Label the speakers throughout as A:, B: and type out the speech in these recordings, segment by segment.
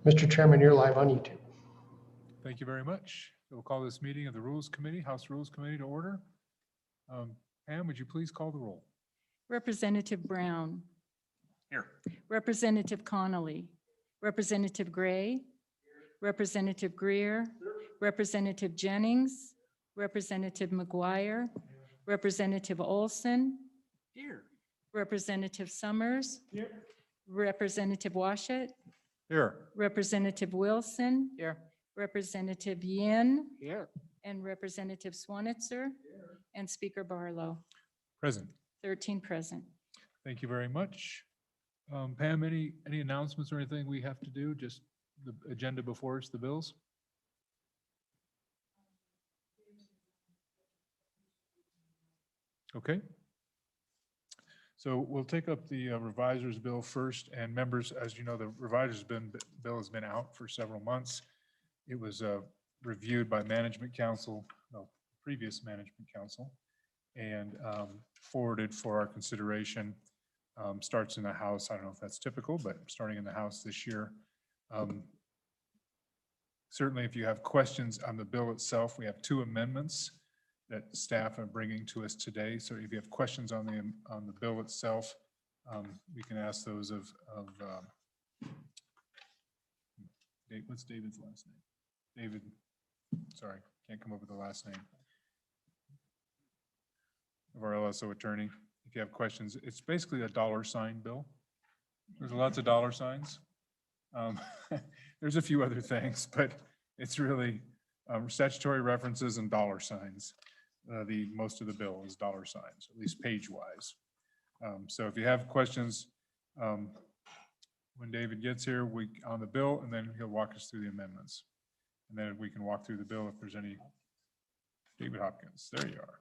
A: Mr. Chairman, you're live on YouTube.
B: Thank you very much. We'll call this meeting of the Rules Committee, House Rules Committee to order. Pam, would you please call the roll?
C: Representative Brown.
B: Here.
C: Representative Connolly. Representative Gray. Representative Greer. Representative Jennings. Representative McGuire. Representative Olson.
B: Here.
C: Representative Summers.
B: Here.
C: Representative Washut.
B: Here.
C: Representative Wilson.
B: Here.
C: Representative Yin.
B: Here.
C: And Representative Swanitzer. And Speaker Barlow.
B: Present.
C: 13 present.
B: Thank you very much. Pam, any announcements or anything we have to do? Just the agenda before us, the bills? Okay. So we'll take up the reviser's bill first, and members, as you know, the reviser's bill has been out for several months. It was reviewed by Management Council, previous Management Council, and forwarded for our consideration. Starts in the House. I don't know if that's typical, but starting in the House this year. Certainly, if you have questions on the bill itself, we have 2 amendments that staff are bringing to us today. So if you have questions on the bill itself, we can ask those of what's David's last name? David, sorry, can't come up with the last name. Of our LSO attorney. If you have questions, it's basically a $ bill. There's lots of $ signs. There's a few other things, but it's really statutory references and $ signs. Most of the bill is $ signs, at least page-wise. So if you have questions, when David gets here, on the bill, and then he'll walk us through the amendments. And then we can walk through the bill if there's any. David Hopkins, there you are.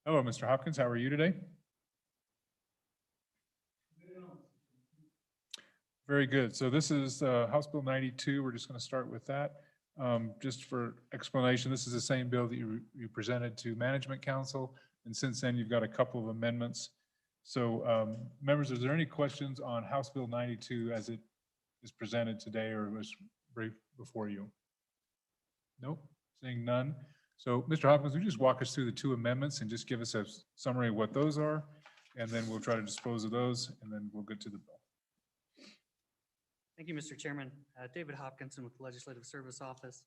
B: Hello, Mr. Hopkins. How are you today? Very good. So this is House Bill 92. We're just going to start with that. Just for explanation, this is the same bill that you presented to Management Council. And since then, you've got a couple of amendments. So members, is there any questions on House Bill 92 as it is presented today or was briefed before you? Nope, seeing none. So, Mr. Hopkins, would you just walk us through the 2 amendments and just give us a summary of what those are, and then we'll try to dispose of those, and then we'll get to the bill.
D: Thank you, Mr. Chairman. David Hopkinson with the Legislative Service Office.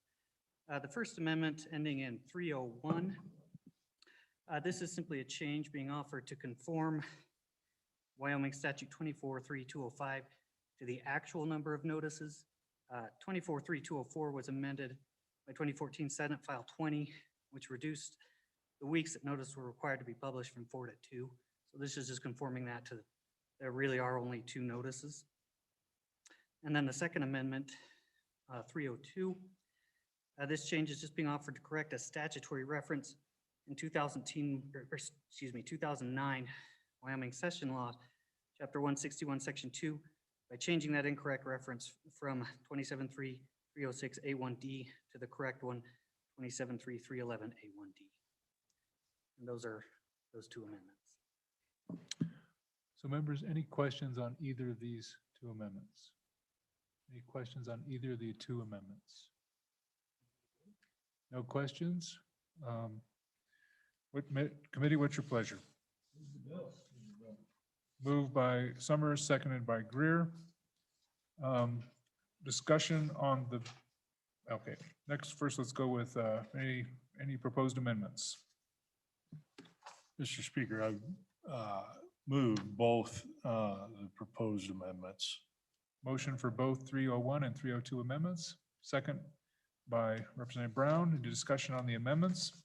D: The first amendment ending in 301. This is simply a change being offered to conform Wyoming Statute 24.3205 to the actual number of notices. 24.3204 was amended by 2014 Senate File 20, which reduced the weeks that notice were required to be published from 4 to 2. So this is just conforming that to, there really are only 2 notices. And then the second amendment, 302, this change is just being offered to correct a statutory reference in 2009 Wyoming Session Law, Chapter 161, Section 2, by changing that incorrect reference from 27.3.306A1D to the correct one, 27.3.311A1D. And those are those 2 amendments.
B: So members, any questions on either of these 2 amendments? Any questions on either of the 2 amendments? No questions? Committee, what's your pleasure? Moved by Summers, seconded by Greer. Discussion on the, okay, first let's go with any proposed amendments.
E: Mr. Speaker, I move both the proposed amendments.
B: Motion for both 301 and 302 amendments. Second by Representative Brown. Any discussion on the amendments?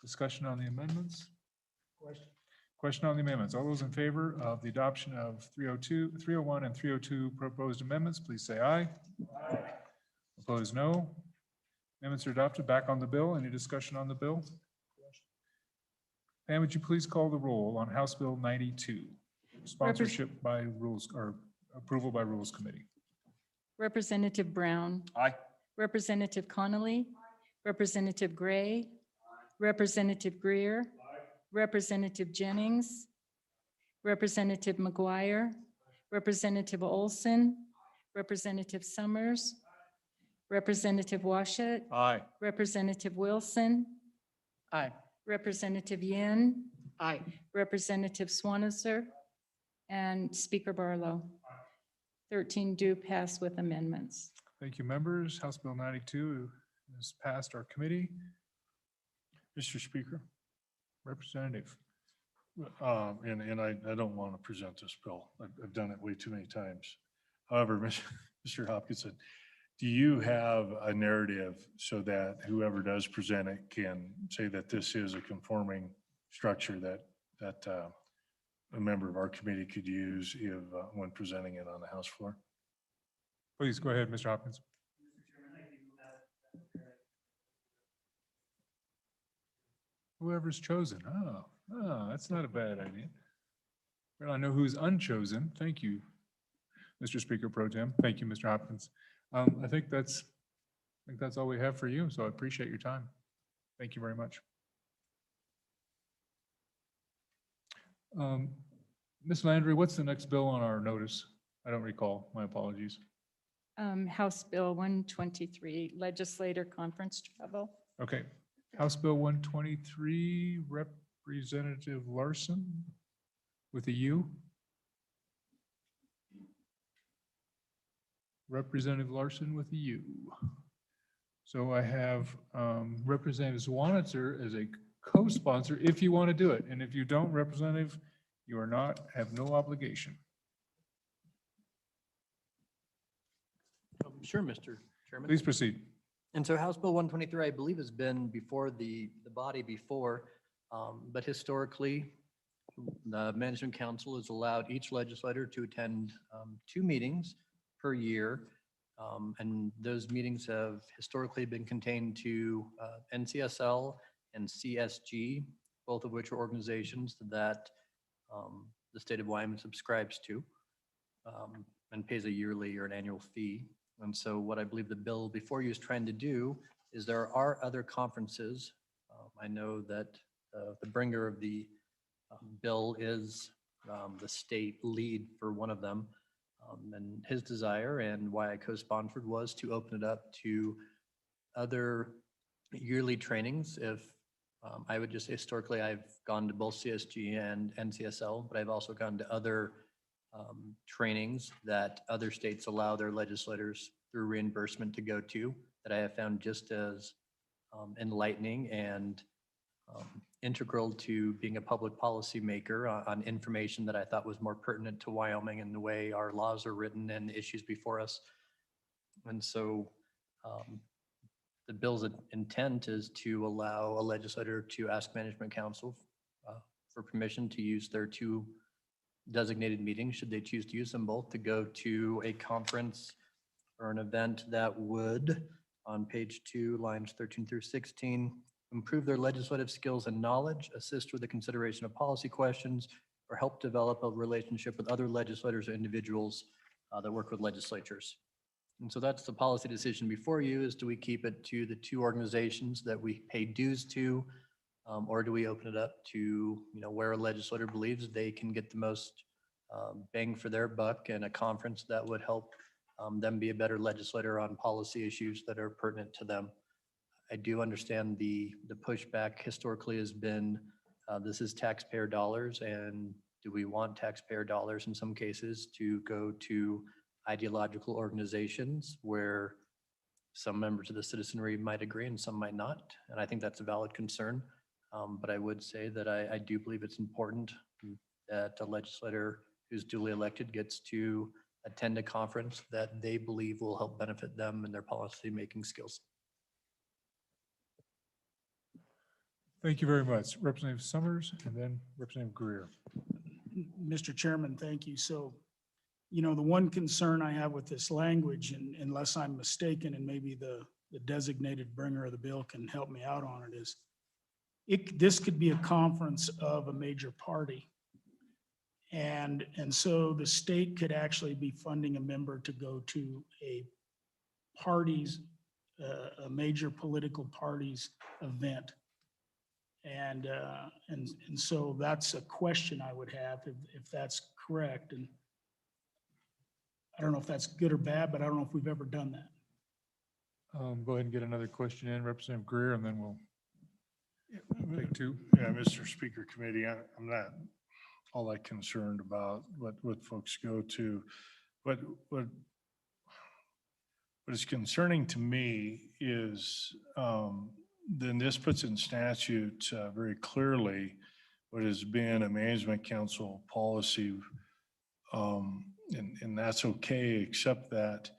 B: Discussion on the amendments? Question on the amendments. All those in favor of the adoption of 301 and 302 proposed amendments, please say aye. Aye. Opposed, no. Amendments are adopted. Back on the bill. Any discussion on the bill? Pam, would you please call the roll on House Bill 92? Sponsorship by rules or approval by Rules Committee.
C: Representative Brown.
B: Aye.
C: Representative Connolly. Representative Gray. Representative Greer. Representative Jennings. Representative McGuire. Representative Olson. Representative Summers, Representative Washut,
E: Aye.
C: Representative Wilson,
A: Aye.
C: Representative Yin,
A: Aye.
C: Representative Swaniser, and Speaker Barlow. 13 do pass with amendments.
B: Thank you, members. House Bill 92 has passed our committee.
E: Mr. Speaker,
B: Representative.
E: and I don't want to present this bill. I've done it way too many times. However, Mr. Hopkinson, do you have a narrative so that whoever does present it can say that this is a conforming structure that a member of our committee could use if, when presenting it on the House floor?
B: Please go ahead, Mr. Hopkins. Whoever's chosen. Oh, that's not a bad idea. Well, I know who's unchosen. Thank you, Mr. Speaker Pro Tem. Thank you, Mr. Hopkins. I think that's all we have for you, so I appreciate your time. Thank you very much. Ms. Landry, what's the next bill on our notice? I don't recall. My apologies.
C: House Bill 123, legislator conference travel.
B: Okay, House Bill 123, Representative Larson with a U. Representative Larson with a U. So I have Representative Zwanitzer as a co-sponsor if you want to do it. And if you don't, Representative, you are not, have no obligation.
F: Sure, Mr. Chairman.
B: Please proceed.
F: And so House Bill 123, I believe, has been before the body before, but historically, the Management Council has allowed each legislator to attend 2 meetings per year. And those meetings have historically been contained to NCSL and CSG, both of which are organizations that the state of Wyoming subscribes to and pays a yearly or an annual fee. And so what I believe the bill before you is trying to do is there are other conferences. I know that the bringer of the bill is the state lead for one of them. And his desire and why I co-sponsored was to open it up to other yearly trainings. If I would just historically, I've gone to both CSG and NCSL, but I've also gone to other trainings that other states allow their legislators through reimbursement to go to, that I have found just as enlightening and integral to being a public policy maker on information that I thought was more pertinent to Wyoming and the way our laws are written and the issues before us. And so the bill's intent is to allow a legislator to ask Management Council for permission to use their 2 designated meetings, should they choose to use them both, to go to a conference or an event that would, on page 2, lines 13 through 16, improve their legislative skills and knowledge, assist with the consideration of policy questions, or help develop a relationship with other legislators or individuals that work with legislatures. And so that's the policy decision before you, is do we keep it to the 2 organizations that we pay dues to, or do we open it up to, where a legislator believes they can get the most bang for their buck, and a conference that would help them be a better legislator on policy issues that are pertinent to them. I do understand the pushback historically has been, this is taxpayer dollars, and do we want taxpayer dollars in some cases to go to ideological organizations where some members of the citizenry might agree and some might not? And I think that's a valid concern. But I would say that I do believe it's important that a legislator who's duly elected gets to attend a conference that they believe will help benefit them and their policy-making skills.
B: Thank you very much. Representative Summers and then Representative Greer.
G: Mr. Chairman, thank you. So, the one concern I have with this language, and unless I'm mistaken, and maybe the designated bringer of the bill can help me out on it, is this could be a conference of a major party. And so the state could actually be funding a member to go to a major political party's event. And so that's a question I would have if that's correct. And I don't know if that's good or bad, but I don't know if we've ever done that.
B: Go ahead and get another question in, Representative Greer, and then we'll take two.
E: Yeah, Mr. Speaker Committee, I'm not all that concerned about what folks go to. What is concerning to me is, then this puts in statute very clearly what has been a management council policy. And that's okay, except that,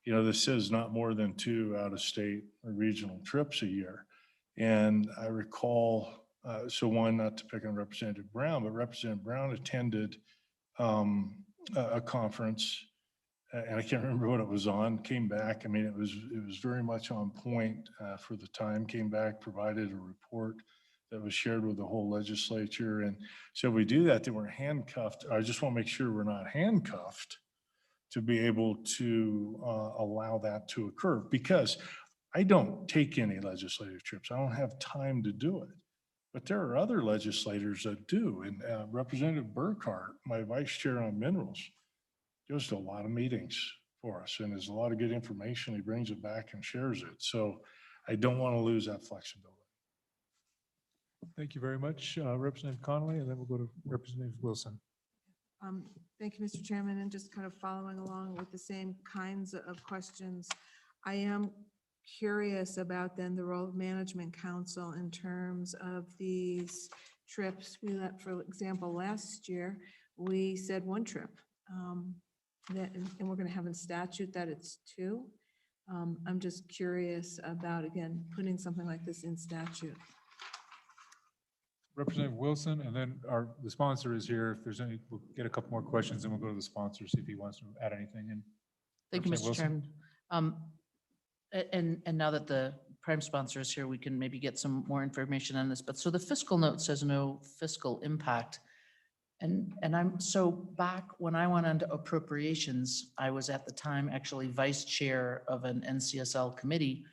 E: this says not more than 2 out-of-state or regional trips a year. And I recall, so one, not to pick on Representative Brown, but Representative Brown attended a conference, and I can't remember what it was on, came back. I mean, it was very much on point for the time, came back, provided a report that was shared with the whole legislature. And so we do that, then we're handcuffed. I just want to make sure we're not handcuffed to be able to allow that to occur, because I don't take any legislative trips. I don't have time to do it. But there are other legislators that do. And Representative Burkhart, my vice chair on minerals, goes to a lot of meetings for us, and there's a lot of good information. He brings it back and shares it. So I don't want to lose that flexibility.
B: Thank you very much, Representative Connolly, and then we'll go to Representative Wilson.
H: Thank you, Mr. Chairman, and just kind of following along with the same kinds of questions. I am curious about then the role of management council in terms of these trips. We let, for example, last year, we said 1 trip. And we're going to have in statute that it's 2. I'm just curious about, again, putting something like this in statute.
B: Representative Wilson, and then the sponsor is here. If there's any, we'll get a couple more questions, and we'll go to the sponsor, see if he wants to add anything in.
I: Thank you,
B: Representative
I: Mr. Chairman. And now that the prime sponsor is here, we can maybe get some more information on this. But so the fiscal note says no fiscal impact. And so back when I went onto appropriations, I was at the time actually vice chair of an NCSL committee,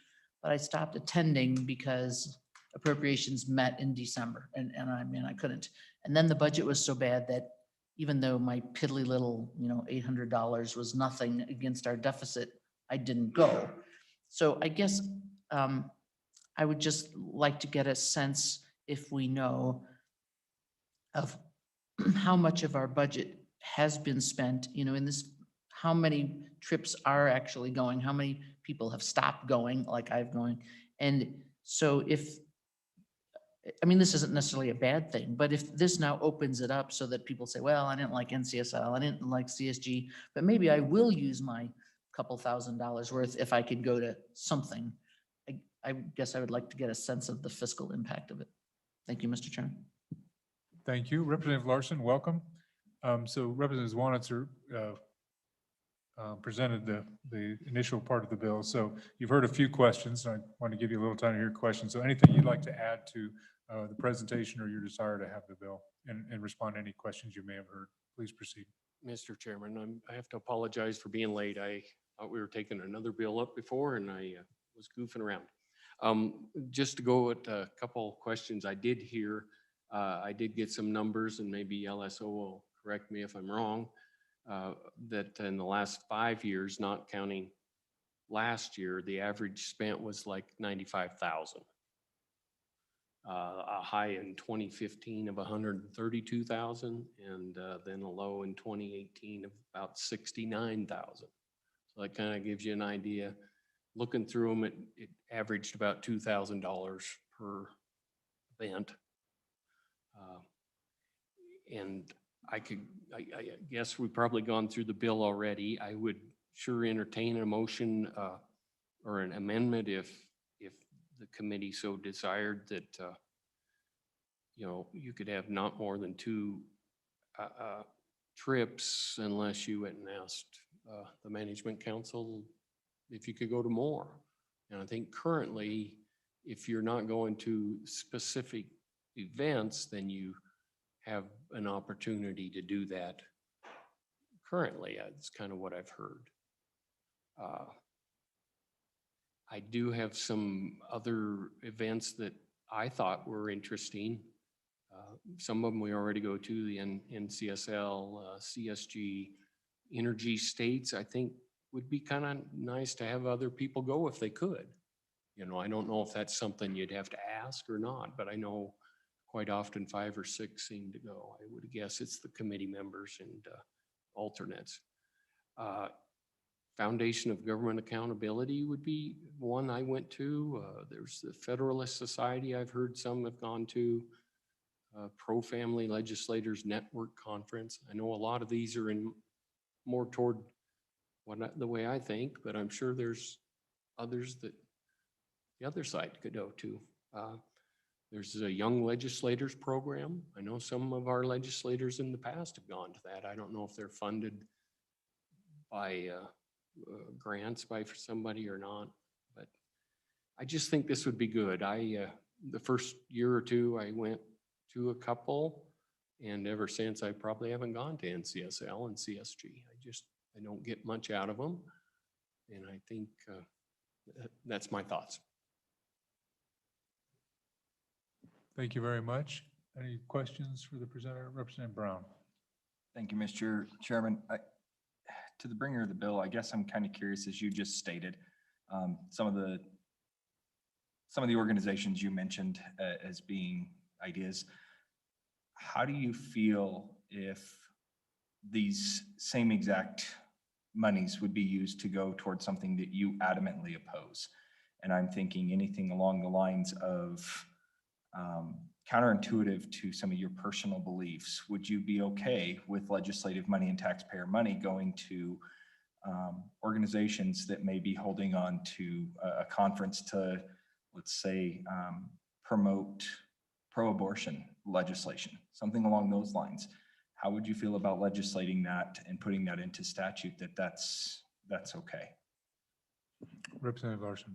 I: but I stopped attending because appropriations met in December, and I mean, I couldn't. And then the budget was so bad that even though my piddly little, $800 was nothing against our deficit, I didn't go. So I guess I would just like to get a sense, if we know, of how much of our budget has been spent, in this, how many trips are actually going, how many people have stopped going like I've going. And so this isn't necessarily a bad thing, but if this now opens it up so that people say, well, I didn't like NCSL, I didn't like CSG, but maybe I will use my couple $1,000s worth if I could go to something. I guess I would like to get a sense of the fiscal impact of it. Thank you, Mr. Chairman.
B: Thank you. Representative Larson, welcome. So Representative Zwanitzer presented the initial part of the bill. So you've heard a few questions. I want to give you a little time to hear questions. So anything you'd like to add to the presentation or your desire to have the bill and respond to any questions you may have heard, please proceed.
J: Mr. Chairman, I have to apologize for being late. I thought we were taking another bill up before, and I was goofing around. Just to go with a couple questions I did hear, I did get some numbers, and maybe LSO will correct me if I'm wrong, that in the last 5 years, not counting last year, the average spent was like $95,000. A high in 2015 of 132,000, and then a low in 2018 of about 69,000. So that kind of gives you an idea. Looking through them, it averaged about $2,000 per event. And I guess we've probably gone through the bill already. I would sure entertain a motion or an amendment if the committee so desired that, you could have not more than 2 trips unless you went and asked the management council if you could go to more. And I think currently, if you're not going to specific events, then you have an opportunity to do that currently. That's kind of what I've heard. I do have some other events that I thought were interesting. Some of them we already go to, the NCSL, CSG, energy states, I think would be kind of nice to have other people go if they could. You know, I don't know if that's something you'd have to ask or not, but I know quite often 5 or 6 seem to go. I would guess it's the committee members and alternates. Foundation of Government Accountability would be one I went to. There's the Federalist Society I've heard some have gone to. Pro-Family Legislators Network Conference. I know a lot of these are in more toward the way I think, but I'm sure there's others that the other side could go to. There's a Young Legislators Program. I know some of our legislators in the past have gone to that. I don't know if they're funded by grants by somebody or not, but I just think this would be good. The first year or two, I went to a couple, and ever since I probably haven't gone to NCSL and CSG. I don't get much out of them, and I think that's my thoughts.
B: Thank you very much. Any questions for the presenter, Representative Brown?
K: Thank you, Mr. Chairman. To the bringer of the bill, I guess I'm kind of curious, as you just stated, some of the organizations you mentioned as being ideas. How do you feel if these same exact monies would be used to go towards something that you adamantly oppose? And I'm thinking anything along the lines of counterintuitive to some of your personal beliefs. Would you be okay with legislative money and taxpayer money going to organizations that may be holding on to a conference to, let's say, promote pro-abortion legislation, something along those lines? How would you feel about legislating that and putting that into statute that's okay?
B: Representative Larson.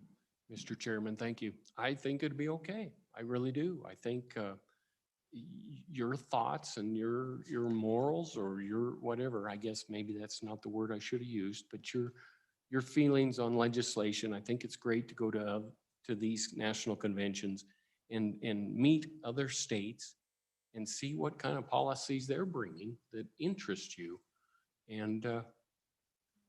J: Mr. Chairman, thank you. I think it'd be okay. I really do. I think your thoughts and your morals or your whatever, I guess maybe that's not the word I should have used, but your feelings on legislation, I think it's great to go to these national conventions and meet other states and see what kind of policies they're bringing that interest you. And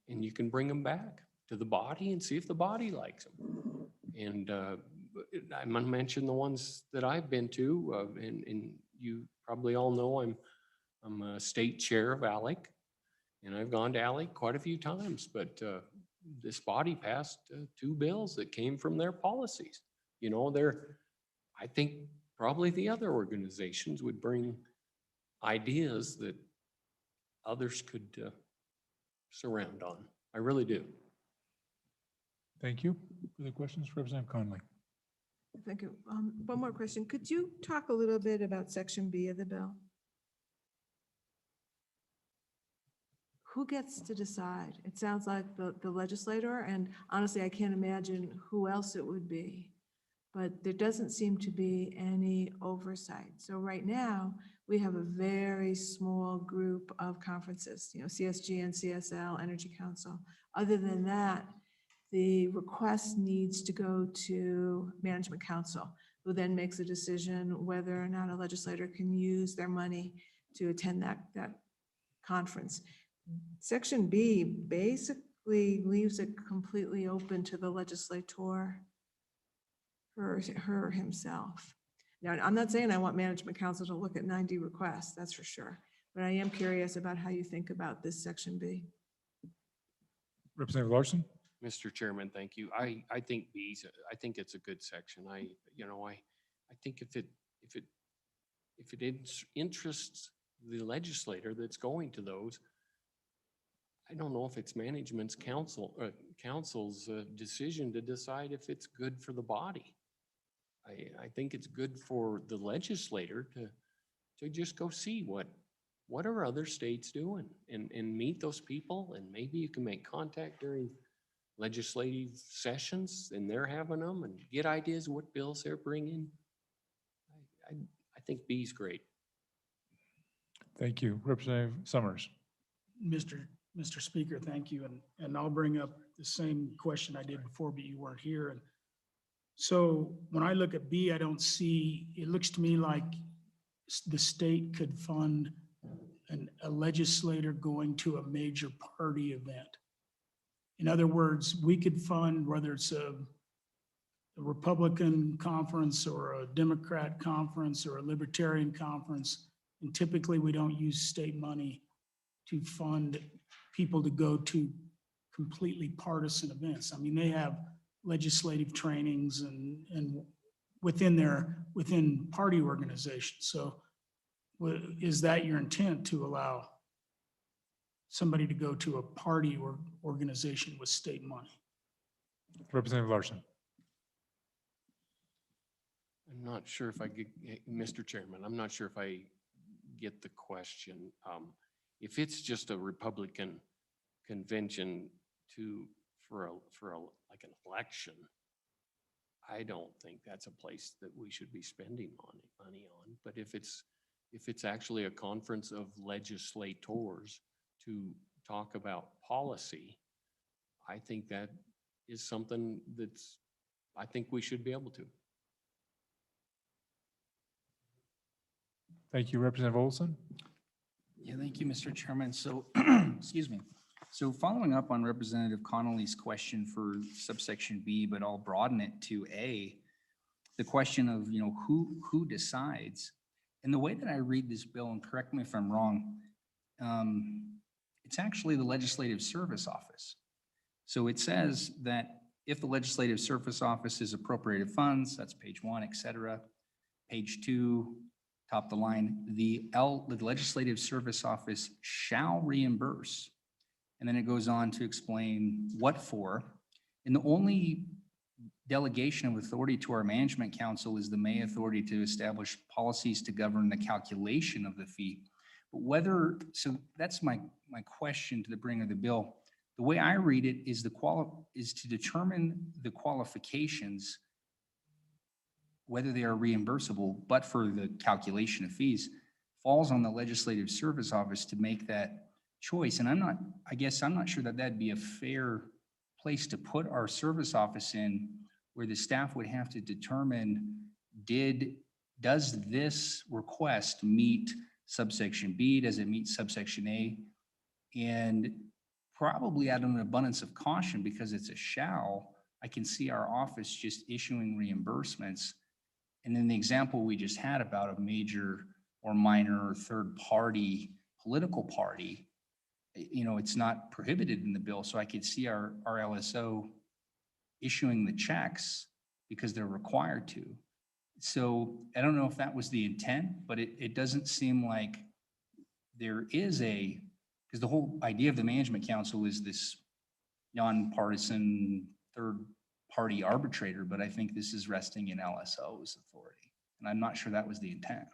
J: you can bring them back to the body and see if the body likes them. And I'm gonna mention the ones that I've been to, and you probably all know I'm a state chair of ALEC, and I've gone to ALEC quite a few times, but this body passed 2 bills that came from their policies. You know, I think probably the other organizations would bring ideas that others could surround on. I really do.
B: Thank you. Further questions, Representative Conley?
H: Thank you. One more question. Could you talk a little bit about Section B of the bill? Who gets to decide? It sounds like the legislator, and honestly, I can't imagine who else it would be. But there doesn't seem to be any oversight. So right now, we have a very small group of conferences, CSG and CSL, Energy Council. Other than that, the request needs to go to Management Council, who then makes a decision whether or not a legislator can use their money to attend that conference. Section B basically leaves it completely open to the legislator her himself. Now, I'm not saying I want Management Council to look at 90 requests, that's for sure. But I am curious about how you think about this Section B.
B: Representative Larson?
J: Mr. Chairman, thank you. I think I think it's a good section. I think if it interests the legislator that's going to those, I don't know if it's management's council's decision to decide if it's good for the body. I think it's good for the legislator to just go see what are other states doing and meet those people, and maybe you can make contact during legislative sessions and they're having them and get ideas of what bills they're bringing. I think B's great.
B: Thank you. Representative Summers.
G: Mr. Speaker, thank you. And I'll bring up the same question I did before, but you weren't here. And so when I look at B, I don't see, it looks to me like the state could fund a legislator going to a major party event. In other words, we could fund, whether it's a Republican conference or a Democrat conference or a Libertarian conference, and typically we don't use state money to fund people to go to completely partisan events. I mean, they have legislative trainings and within party organizations. So is that your intent, to allow somebody to go to a party or organization with state money?
B: Representative Larson.
J: I'm not sure if I get, Mr. Chairman, I'm not sure if I get the question. If it's just a Republican convention for like an election, I don't think that's a place that we should be spending money on. But if it's actually a conference of legislators to talk about policy, I think that is something I think we should be able to.
B: Thank you, Representative Olson.
L: Yeah, thank you, Mr. Chairman. So, excuse me. So following up on Representative Connolly's question for subsection B, but I'll broaden it to A, the question of, who decides? And the way that I read this bill, and correct me if I'm wrong, it's actually the Legislative Service Office. So it says that if the Legislative Service Office has appropriated funds, that's page 1, et cetera. Page 2, top the line, the Legislative Service Office shall reimburse. And then it goes on to explain what for. And the only delegation of authority to our management council is the May authority to establish policies to govern the calculation of the fee. But so that's my question to the bringer of the bill. The way I read it is is to determine the qualifications, whether they are reimbursable, but for the calculation of fees, falls on the Legislative Service Office to make that choice. And I'm not sure that that'd be a fair place to put our service office in, where the staff would have to determine, does this request meet subsection B? Does it meet subsection A? And probably out of an abundance of caution, because it's a shall, I can see our office just issuing reimbursements. And then the example we just had about a major or minor or third party, political party, it's not prohibited in the bill. So I could see our LSO issuing the checks because they're required to. So I don't know if that was the intent, but it doesn't seem like there is because the whole idea of the management council is this nonpartisan third party arbitrator, but I think this is resting in LSO's authority. And I'm not sure that was the intent.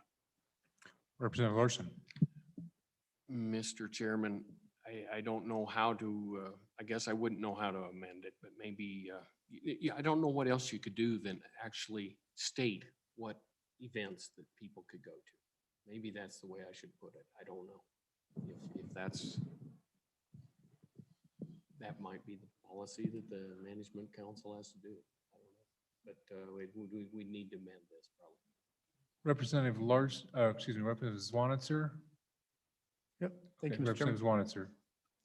B: Representative Larson.
J: Mr. Chairman, I don't know how to, I guess I wouldn't know how to amend it, but maybe, I don't know what else you could do than actually state what events that people could go to. Maybe that's the way I should put it. I don't know. If that might be the policy that the management council has to do. I don't know. But we need to amend this probably.
B: Representative Representative Zwanitzer.
F: Yep. Thank
B: Okay,
F: you, Mr. Chairman.
B: Representative Zwanitzer.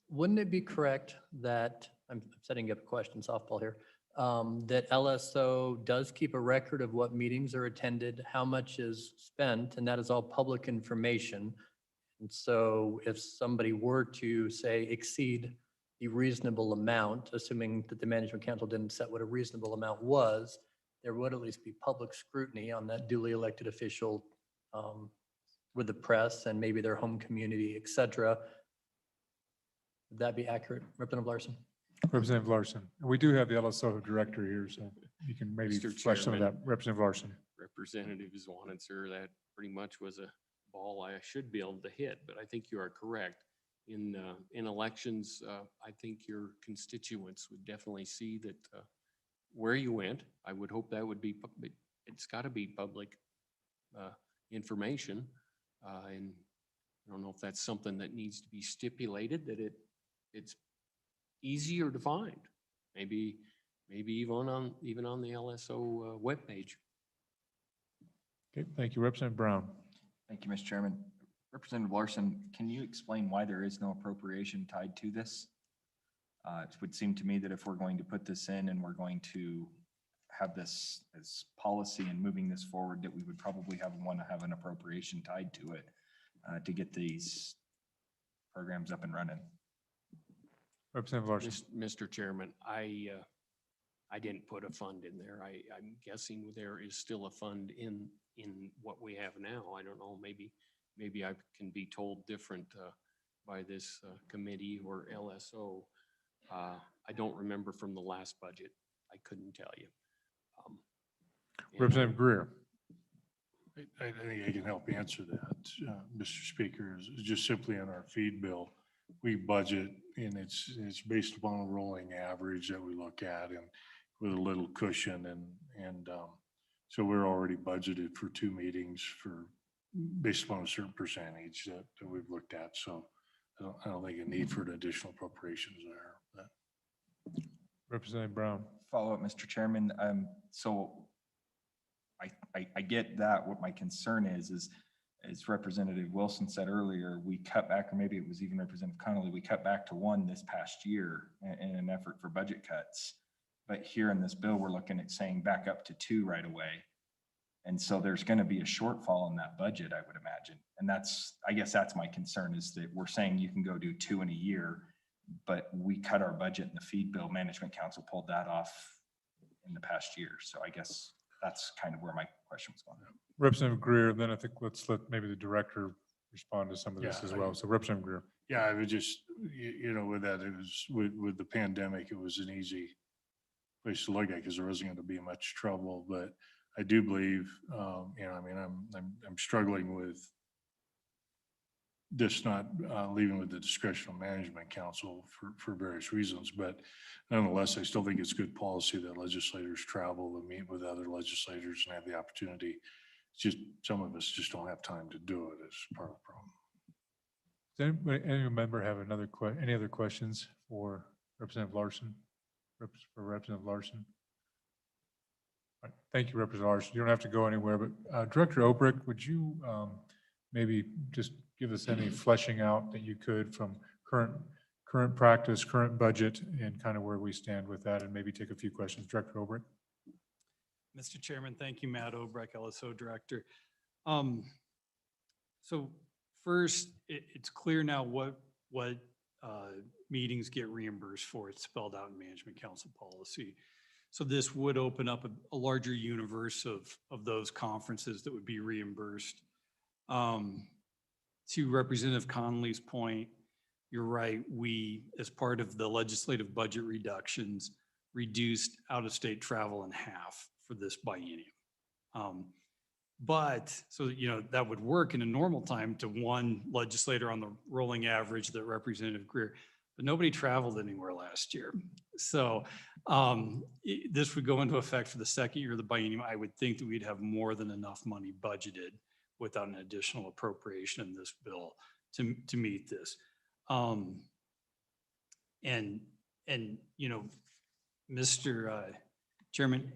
F: Wouldn't it be correct that, I'm setting up a question softball here, that LSO does keep a record of what meetings are attended, how much is spent, and that is all public information? And so if somebody were to, say, exceed the reasonable amount, assuming that the management council didn't set what a reasonable amount was, there would at least be public scrutiny on that duly elected official with the press and maybe their home community, et cetera. Would that be accurate, Representative Larson?
B: Representative Larson. We do have the LSO director here, so you can maybe
J: Mr.
B: flesh some of that.
J: Chairman.
B: Representative Larson.
J: Representative Zwanitzer, that pretty much was a ball I should be able to hit, but I think you are correct. In elections, I think your constituents would definitely see that where you went. I would hope that would be, it's got to be public information. And I don't know if that's something that needs to be stipulated, that it's easier to find. Maybe even on the LSO webpage.
B: Okay, thank you. Representative Brown.
K: Thank you, Mr. Chairman. Representative Larson, can you explain why there is no appropriation tied to this? It would seem to me that if we're going to put this in and we're going to have this as policy and moving this forward, that we would probably want to have an appropriation tied to it to get these programs up and running.
B: Representative Larson.
J: Mr. Chairman, I didn't put a fund in there. I'm guessing there is still a fund in what we have now. I don't know, maybe I can be told different by this committee or LSO. I don't remember from the last budget. I couldn't tell you. And
B: Representative Greer.
E: I think I can help answer that, Mr. Speaker, is just simply in our feed bill. We budget and it's based upon a rolling average that we look at and with a little cushion and so we're already budgeted for 2 meetings based upon a certain percentage that we've looked at. So I don't think a need for an additional appropriations there.
B: Representative Brown.
K: Follow up, Mr. Chairman. So I get that. What my concern is as Representative Wilson said earlier, we cut back, or maybe it was even Representative Connolly, we cut back to 1 this past year in an effort for budget cuts. But here in this bill, we're looking at saying back up to 2 right away. And so there's going to be a shortfall in that budget, I would imagine. And I guess that's my concern, is that we're saying you can go do 2 in a year, but we cut our budget in the feed bill. Management Council pulled that off in the past year. So I guess that's kind of where my question was going.
B: Representative Greer, then I think let's let maybe the director respond to some of this
E: Yeah,
B: as well. So Representative Greer.
E: Yeah, I would just, with that, it was with the pandemic, it was an easy place to look at because there wasn't going to be much trouble. But I do believe, I'm struggling with this not leaving with the discretion of Management Council for various reasons. But nonetheless, I still think it's good policy that legislators travel and meet with other legislators and have the opportunity. It's just some of us just don't have time to do it as part of the problem.
B: Does any member have any other questions for Representative Larson? For Representative Larson? All right, thank you, Representative Larson. You don't have to go anywhere, but Director Obrick, would you maybe just give us any fleshing out that you could from current practice, current budget, and kind of where we stand with that, and maybe take a few questions. Director Obrick.
M: Mr. Chairman, thank you, Matt Obrecht, LSO Director. So first, it's clear now what meetings get reimbursed for. It's spelled out in Management Council policy. So this would open up a larger universe of those conferences that would be reimbursed. To Representative Connolly's point, you're right. We, as part of the legislative budget reductions, reduced out-of-state travel in half for this biennium. But, so, that would work in a normal time to 1 legislator on the rolling average that Representative Greer, but nobody traveled anywhere last year. So this would go into effect for the 2nd year of the biennium. I would think that we'd have more than enough money budgeted without an additional appropriation in this bill to meet this. Mr. Chairman,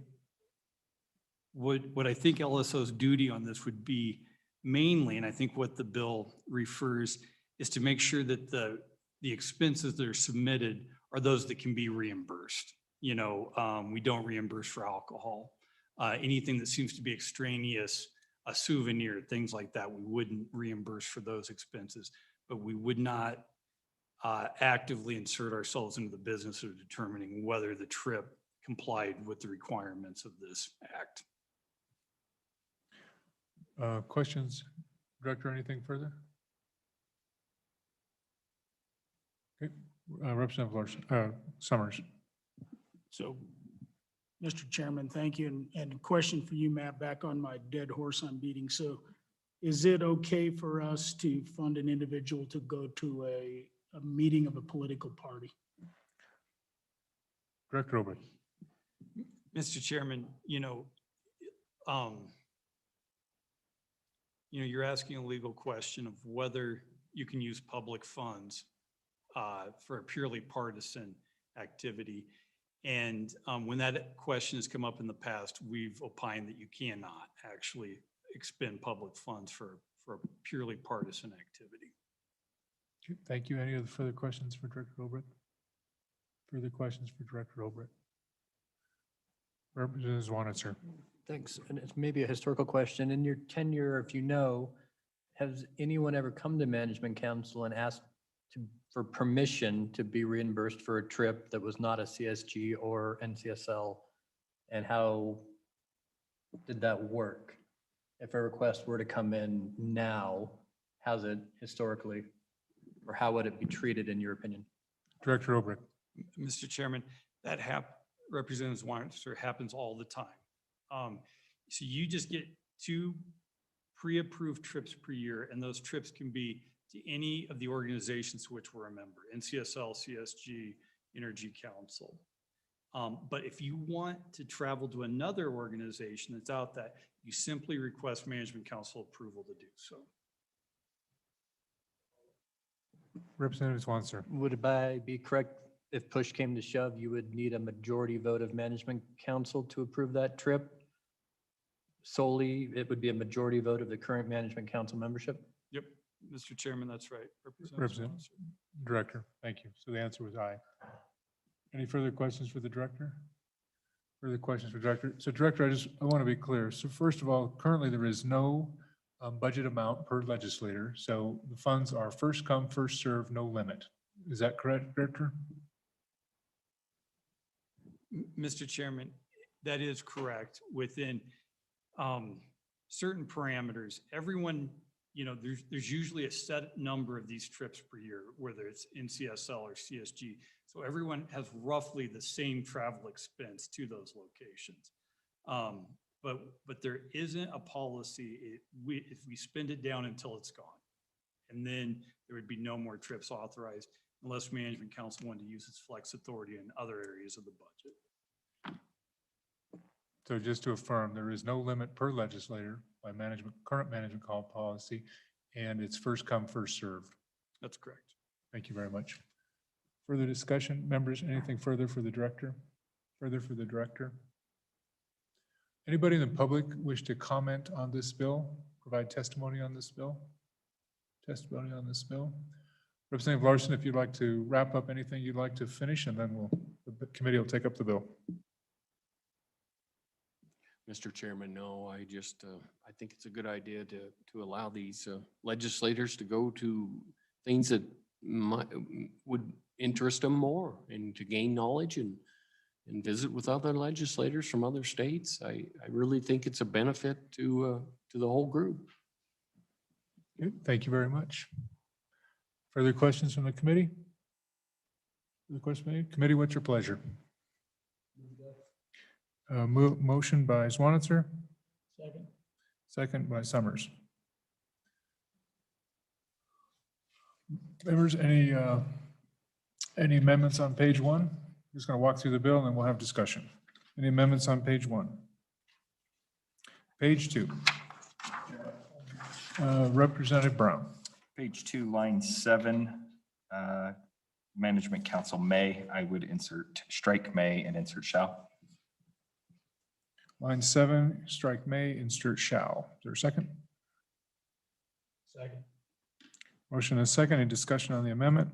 M: what I think LSO's duty on this would be mainly, and I think what the bill refers, is to make sure that the expenses that are submitted are those that can be reimbursed. We don't reimburse for alcohol. Anything that seems to be extraneous, a souvenir, things like that, we wouldn't reimburse for those expenses, but we would not actively insert ourselves into the business of determining whether the trip complied with the requirements of this act.
B: Questions? Director, anything further? Okay, Representative Larson, Summers.
G: So, Mr. Chairman, thank you. And a question for you, Matt, back on my dead horse I'm beating. So is it okay for us to fund an individual to go to a meeting of a political party?
B: Director Obrick.
M: Mr. Chairman, you're asking a legal question of whether you can use public funds for a purely partisan activity. And when that question has come up in the past, we've opined that you cannot actually expend public funds for for a purely partisan activity.
B: Okay, thank you. Any other further questions for Director Obrecht? Further questions for Director Obrecht? Representative Zwanitzer.
F: Thanks. And it's maybe a historical question. In your tenure, if you know, has anyone ever come to management council and asked for permission to be reimbursed for a trip that was not a CSG or NCSL? And how did that work? If a request were to come in now, how's it historically, or how would it be treated in your opinion?
B: Director Obrecht.
M: Mr. Chairman, Representative Zwanitzer, happens all the time. So you just get 2 pre-approved trips per year, and those trips can be to any of the organizations to which we're a member, NCSL, CSG, Energy Council. But if you want to travel to another organization that's out that, you simply request management council approval to do so.
B: Representative Zwanitzer.
F: Would it be correct if push came to shove, you would need a majority vote of management council to approve that trip? Solely, it would be a majority vote of the current management council membership?
M: Yep, Mr. Chairman, that's right.
B: Representative Director, thank you. So the answer was aye. Any further questions for the director? Further questions for director? So director, I want to be clear. So first of all, currently there is no budget amount per legislator. So the funds are first come, first serve, no limit. Is that correct, director?
M: Mr. Chairman, that is correct. Within certain parameters, everyone, there's usually a set number of these trips per year, whether it's NCSL or CSG. So everyone has roughly the same travel expense to those locations. But there isn't a policy if we spend it down until it's gone. And then there would be no more trips authorized unless management council wanted to use its flex authority in other areas of the budget.
B: So just to affirm, there is no limit per legislator by current management call policy, and it's first come, first served.
M: That's correct.
B: Thank you very much. Further discussion, members, anything further for the director? Further for the director? Anybody in the public wish to comment on this bill, provide testimony on this bill? Testimony on this bill? Representative Larson, if you'd like to wrap up anything you'd like to finish, and then the committee will take up the bill.
J: Mr. Chairman, no, I think it's a good idea to allow these legislators to go to things that would interest them more and to gain knowledge and visit with other legislators from other states. I really think it's a benefit to the whole group.
B: Good. Thank you very much. Further questions from the committee? Committee, what's your pleasure? Motion by Zwanitzer.
G: Second.
B: Second by Summers. Members, any amendments on page 1? I'm just going to walk through the bill and then we'll have discussion. Any amendments on page 1? Page 2. Representative Brown.
K: Page 2, line 7, management council may, I would strike may and insert shall.
B: Line 7, strike may, insert shall. Is there a second?
G: Second.
B: Motion is second. Any discussion on the amendment?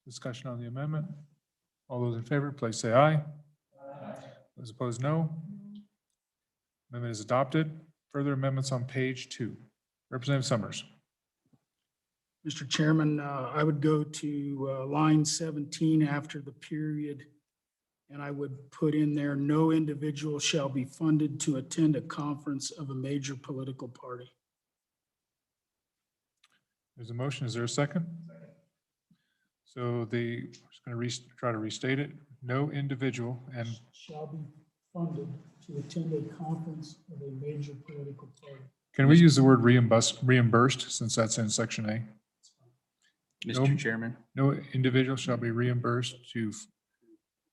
B: Discussion on the amendment? All those in favor, please say aye. Aye. Those opposed, no. Amendment is adopted. Further amendments on page 2. Representative Summers.
G: Mr. Chairman, I would go to line 17 after the period, and I would put in there, no individual shall be funded to attend a conference of a major political party.
B: There's a motion. Is there a second? So I'm just going to try to restate it. No individual and
G: Shall be funded to attend a conference of a major political party.
B: can we use the word reimbursed since that's in section A?
L: Mr. Chairman.
B: No individual shall be reimbursed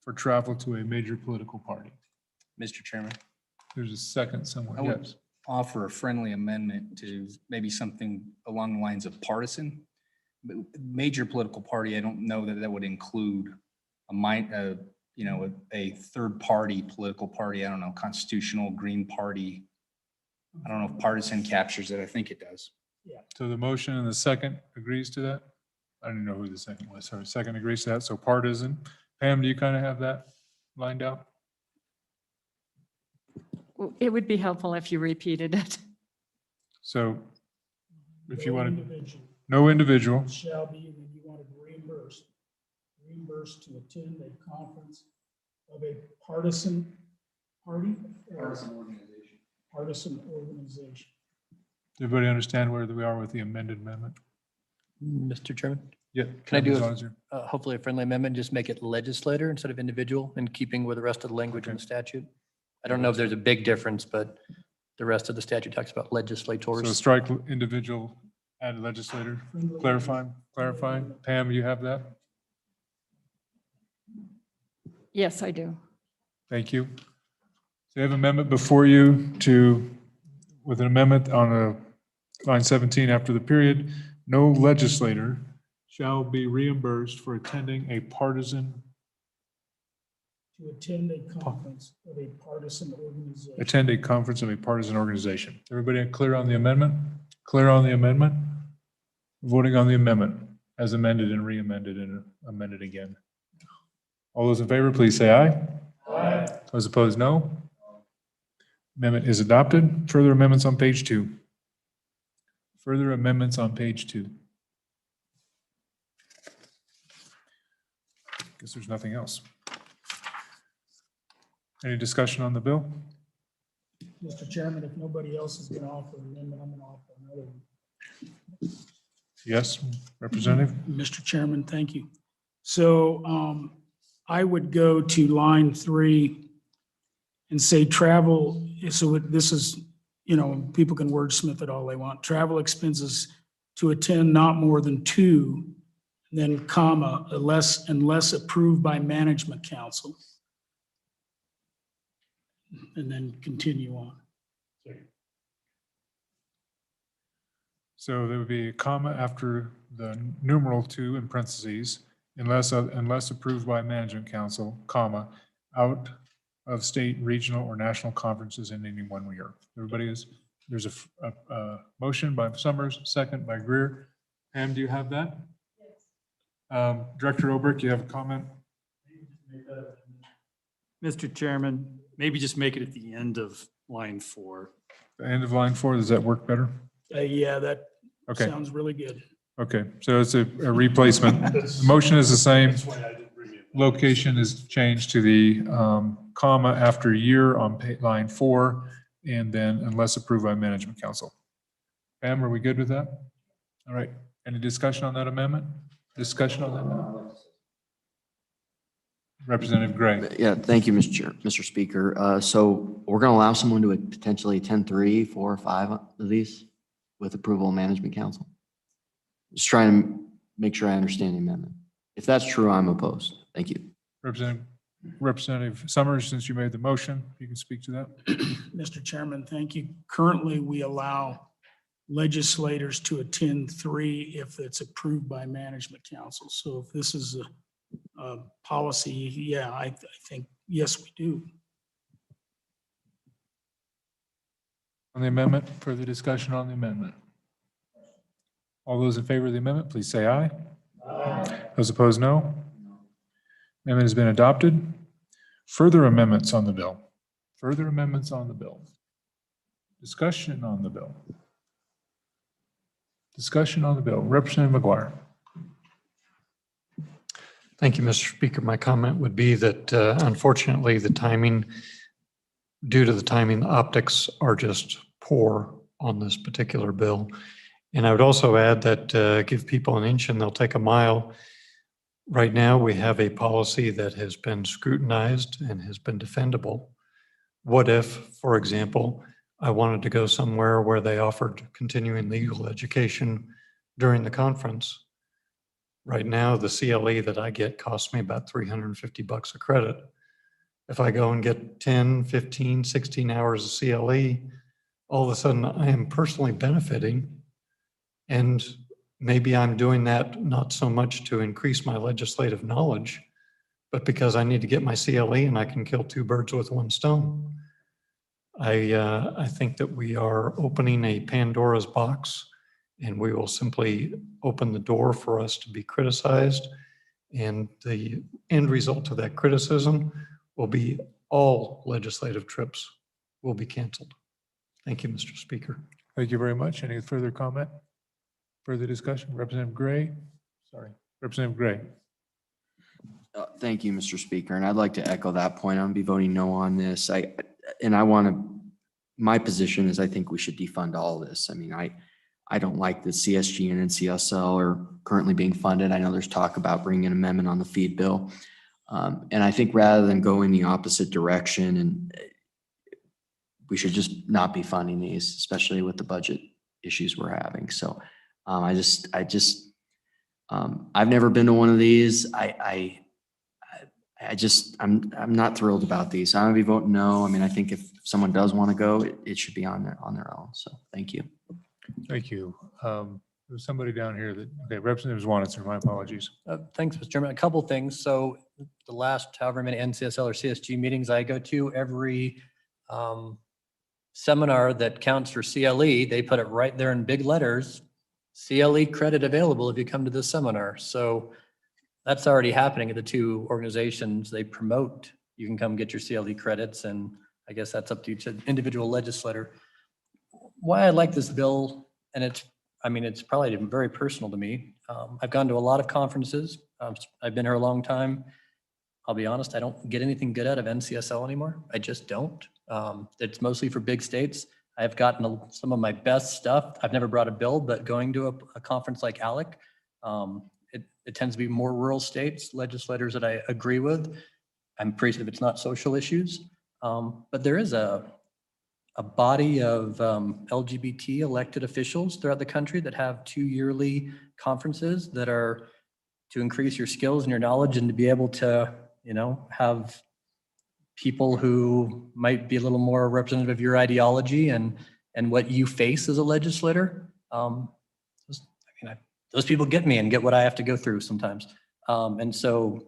B: for travel to a major political party.
L: Mr. Chairman.
B: There's a second somewhere.
L: I would
B: Yes.
L: offer a friendly amendment to maybe something along the lines of partisan. But major political party, I don't know that would include a third party political party. I don't know, constitutional, Green Party. I don't know if partisan captures it. I think it does.
B: So the motion and the second agrees to that? I don't know who the second was. Sorry, second agrees to that, so partisan. Pam, do you kind of have that lined out?
C: It would be helpful if you repeated it.
B: So if you
G: No
B: want to,
G: individual
B: no individual,
G: shall be, when you wanted reimbursed to attend a conference of a partisan party? Partisan organization.
B: everybody understand where we are with the amended amendment?
F: Mr. Chairman,
B: Yeah.
F: Can I do
B: Ms.
F: a-
B: Auditor.
F: hopefully a friendly amendment, just make it legislator instead of individual in keeping with the rest of the language in the statute. I don't know if there's a big difference, but the rest of the statute talks about
B: So
F: legislators.
B: strike individual, add legislator, clarify. Pam, you have that?
C: Yes, I do.
B: Thank you. So you have an amendment before you with an amendment on line 17 after the period, no legislator shall be reimbursed for attending a partisan,
G: To attend a conference of a partisan organization.
B: attend a conference of a partisan organization. Everybody clear on the amendment? Clear on the amendment? Voting on the amendment as amended and re-amended and amended again. All those in favor, please say aye. Aye. Those opposed, no. Amendment is adopted. Further amendments on page 2. Further amendments on page 2. Guess there's nothing else. Any discussion on the bill?
G: Mr. Chairman, if nobody else is going to offer an amendment, I'm going to offer another one.
B: Yes, Representative?
G: Mr. Chairman, thank you. So I would go to line 3 and say travel, so this is, people can wordsmith it all they want. Travel expenses to attend not more than 2, then comma, unless approved by management council. And then continue on.
B: So there would be a comma after the numeral 2 in parentheses, unless approved by management council, comma, out of state, regional, or national conferences in any one year. Everybody there's a motion by Summers, second by Greer. Pam, do you have that? Yes. Director Oberg, you have a comment?
M: Mr. Chairman, maybe just make it at the end of line 4.
B: The end of line 4, does that work better?
G: Yeah, that
B: Okay.
G: sounds really good.
B: Okay, so it's a replacement. The motion is the same. Location is changed to the comma after year on line 4, and then unless approved by management council. Pam, are we good with that? All right, any discussion on that amendment? Discussion on that amendment? Representative Gray.
N: Yeah, thank you, Mr. Speaker. So we're going to allow someone to potentially attend 3, 4, 5 of these with approval of management council? Just trying to make sure I understand the amendment. If that's true, I'm opposed. Thank you.
B: Representative Summers, since you made the motion, you can speak to that.
G: Mr. Chairman, thank you. Currently, we allow legislators to attend 3 if it's approved by management council. So if this is a policy, yeah, I think, yes, we do.
B: On the amendment, further discussion on the amendment. All those in favor of the amendment, please say aye. Aye. Those opposed, no. Amendment has been adopted. Further amendments on the bill. Further amendments on the bill. Discussion on the bill. Discussion on the bill. Representative McGuire.
O: Thank you, Mr. Speaker. My comment would be that unfortunately, the timing, due to the timing, the optics are just poor on this particular bill. And I would also add that give people an inch and they'll take a mile. Right now, we have a policy that has been scrutinized and has been defendable. What if, for example, I wanted to go somewhere where they offered continuing legal education during the conference? Right now, the CLE that I get costs me about $350 a credit. If I go and get 10, 15, 16 hours of CLE, all of a sudden I am personally benefiting. And maybe I'm doing that not so much to increase my legislative knowledge, but because I need to get my CLE and I can kill 2 birds with 1 stone. I think that we are opening a Pandora's box And we will simply open the door for us to be criticized. And the end result of that criticism will be all legislative trips will be canceled. Thank you, Mr. Speaker.
B: Thank you very much. Any further comment? Further discussion? Representative Gray? Sorry, Representative Gray.
N: Thank you, Mr. Speaker. And I'd like to echo that point. I'm gonna be voting no on this. My position is I think we should defund all this. I mean, I don't like the CSG and NCSL are currently being funded. I know there's talk about bringing an amendment on the feed bill. And I think rather than go in the opposite direction, and we should just not be funding these, especially with the budget issues we're having. So I've never been to one of these. I'm not thrilled about these. I'm gonna be voting no. I mean, I think if someone does want to go, it should be on their own. So thank you.
B: Thank you. There's somebody down here that, okay, Representative Zwanitzer, my apologies.
F: Thanks, Mr. Chairman. A couple things. So the last however many NCSL or CSG meetings I go to, every seminar that counts for CLE, they put it right there in big letters, CLE credit available if you come to this seminar. So that's already happening at the two organizations. They promote, you can come get your CLE credits, and I guess that's up to each individual legislator. Why I like this bill, and it's probably very personal to me. I've gone to a lot of conferences. I've been here a long time. I'll be honest, I don't get anything good out of NCSL anymore. I just don't. It's mostly for big states. I've gotten some of my best stuff. I've never brought a bill, but going to a conference like ALEC, it tends to be more rural states, legislators that I agree with. I'm appreciative it's not social issues, but there is a body of LGBT elected officials throughout the country that have 2 yearly conferences that are to increase your skills and your knowledge and to be able to, have people who might be a little more representative of your ideology and what you face as a legislator. Those people get me and get what I have to go through sometimes. And so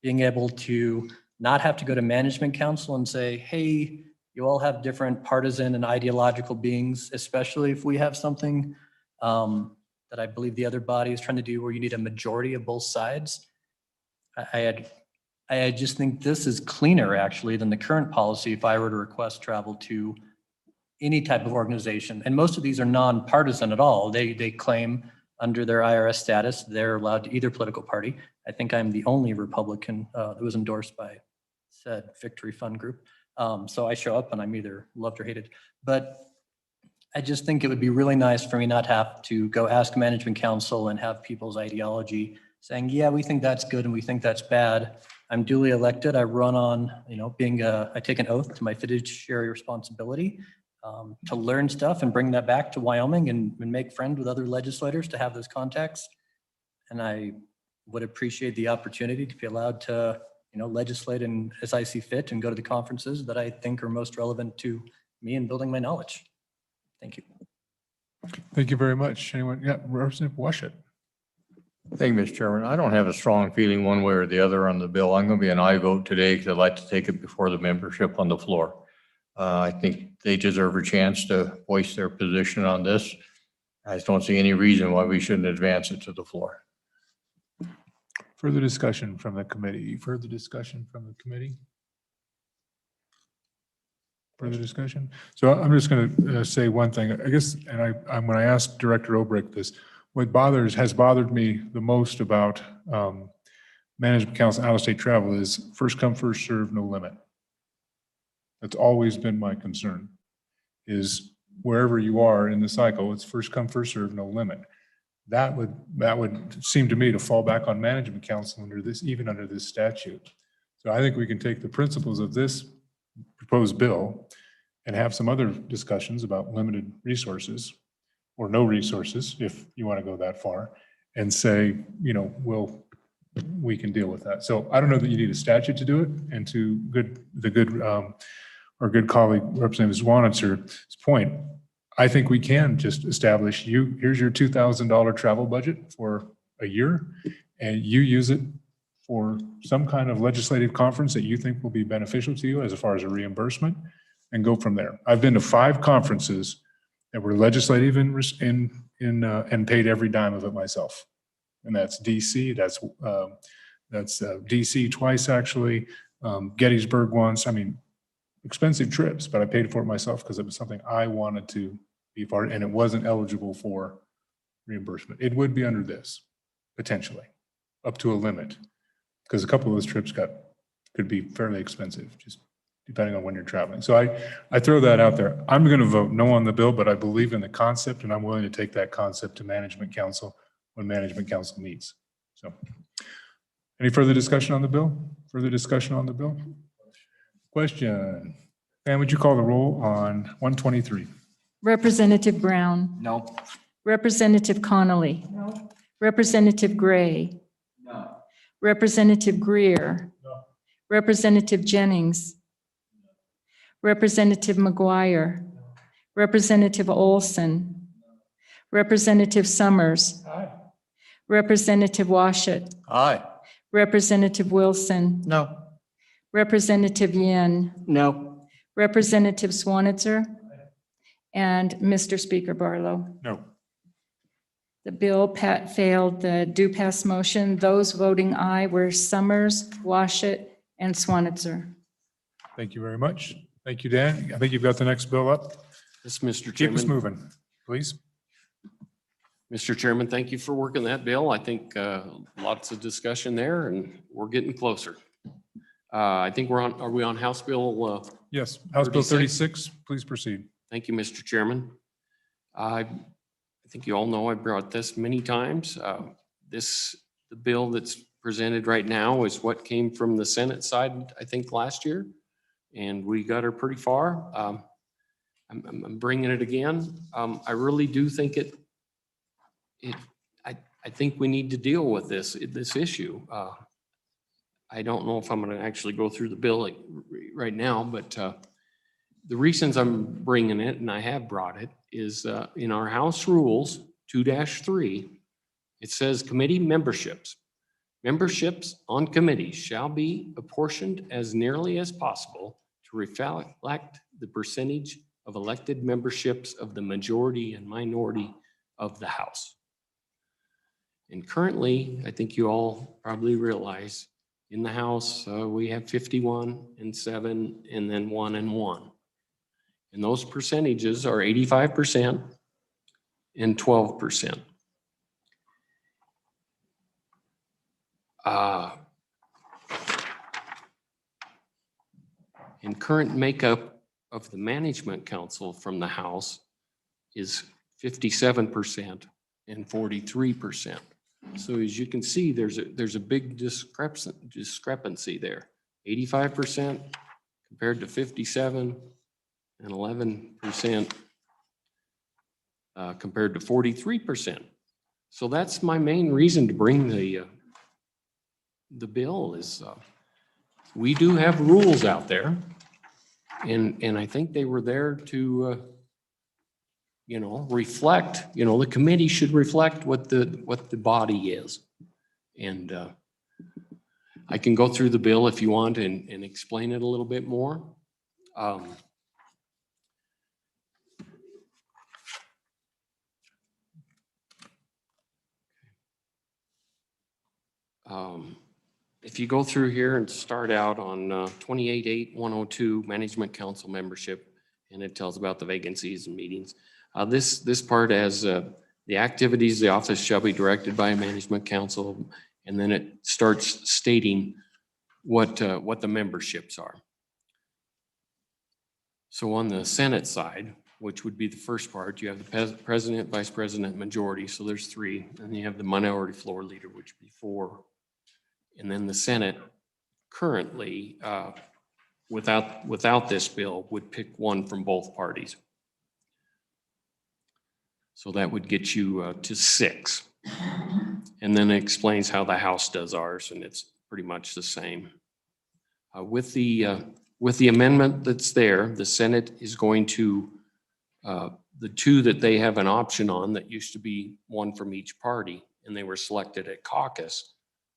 F: being able to not have to go to management council and say, hey, you all have different partisan and ideological beings, especially if we have something that I believe the other body is trying to do where you need a majority of both sides. I just think this is cleaner actually than the current policy if I were to request travel to any type of organization. And most of these are nonpartisan at all. They claim under their IRS status, they're allowed to either political party. I think I'm the only Republican that was endorsed by said Victory Fund group. So I show up and I'm either loved or hated. But I just think it would be really nice for me not have to go ask management council and have people's ideology saying, yeah, we think that's good and we think that's bad. I'm duly elected. I run on, I take an oath to my fiduciary responsibility to learn stuff and bring that back to Wyoming and make friends with other legislators to have those contacts. And I would appreciate the opportunity to be allowed to, legislate and as I see fit and go to the conferences that I think are most relevant to me in building my knowledge. Thank you.
B: Thank you very much. Anyone? Yeah, Representative Washut.
P: Thank you, Mr. Chairman. I don't have a strong feeling one way or the other on the bill. I'm going to be an aye vote today because I'd like to take it before the membership on the floor. I think they deserve a chance to voice their position on this. I just don't see any reason why we shouldn't advance it to the floor.
B: Further discussion from the committee. Further discussion from the committee. Further discussion. So I'm just going to say one thing, I guess, and when I asked Director Obrick this, what has bothered me the most about management council out-of-state travel is first come, first serve, no limit. That's always been my concern, is wherever you are in the cycle, it's first come, first serve, no limit. That would seem to me to fall back on management council under this, even under this statute. So I think we can take the principles of this proposed bill and have some other discussions about limited resources or no resources, if you want to go that far, and say, we can deal with that. So I don't know that you need a statute to do it. And to our good colleague, Representative Zwanitzer's point, I think we can just establish here's your $2,000 travel budget for a year, and you use it for some kind of legislative conference that you think will be beneficial to you as far as a reimbursement, and go from there. I've been to 5 conferences that were legislative and paid every dime of it myself. And that's DC, that's DC twice actually, Gettysburg once. I mean, expensive trips, but I paid for it myself because it was something I wanted to be part of, and it wasn't eligible for reimbursement. It would be under this, potentially, up to a limit. Because a couple of those trips could be fairly expensive, just depending on when you're traveling. So I throw that out there. I'm going to vote no on the bill, but I believe in the concept, and I'm willing to take that concept to Management Council when Management Council meets. So, any further discussion on the bill? Further discussion on the bill? Question. Pam, would you call the roll on 123?
C: Representative Brown.
K: No.
C: Representative Connolly.
H: No.
C: Representative Gray.
K: No.
C: Representative Greer. Representative Jennings. Representative McGuire. Representative Olson. Representative Summers. Representative Washut.
P: Aye.
C: Representative Wilson.
I: No.
C: Representative Yin.
K: No.
C: Representative Swanitzer. And Mr. Speaker Barlow.
B: No.
C: The bill failed the do pass motion. Those voting aye were Summers, Washut, and Swanitzer.
B: Thank you very much. Thank you, Dan. I think you've got the next bill up.
J: Yes, Mr.
B: Keep us
J: Chairman.
B: moving, please.
J: Mr. Chairman, thank you for working that bill. I think lots of discussion there and we're getting closer. I think are we on House Bill?
B: Yes, House Bill
J: 36?
B: 36, please proceed.
J: Thank you, Mr. Chairman. I think you all know I brought this many times. The bill that's presented right now is what came from the Senate side, I think, last year. And we got her pretty far. I'm bringing it again. I really do think I think we need to deal with this issue. I don't know if I'm going to actually go through the bill right now, but the reasons I'm bringing it, and I have brought it, is in our House Rules 2-3, it says committee memberships. Memberships on committees shall be apportioned as nearly as possible to reflect the percentage of elected memberships of the majority and minority of the House. And currently, I think you all probably realize, in the House, we have 51 and 7 and then 1 and 1. And those percentages are 85% and 12%. And current makeup of the Management Council from the House is 57% and 43%. So as you can see, there's a big discrepancy there. 85% compared to 57 and 11% compared to 43%. So that's my main reason to bring the bill is we do have rules out there, and I think they were there to reflect. The committee should reflect what the body is, and I can go through the bill if you want and explain it a little bit more. If you go through here and start out on 28.8.102 Management Council membership, and it tells about the vacancies and meetings. This part has the activities the office shall be directed by a Management Council, and then it starts stating what the memberships are. So on the Senate side, which would be the first part, you have the President, Vice President, Majority, so there's 3, and you have the Minority Floor Leader, which would be 4. And then the Senate currently, without this bill, would pick 1 from both parties. So that would get you to 6. And then it explains how the House does ours, and it's pretty much the same. With the amendment that's there, the Senate is going to, the 2 that they have an option on that used to be 1 from each party, and they were selected at caucus,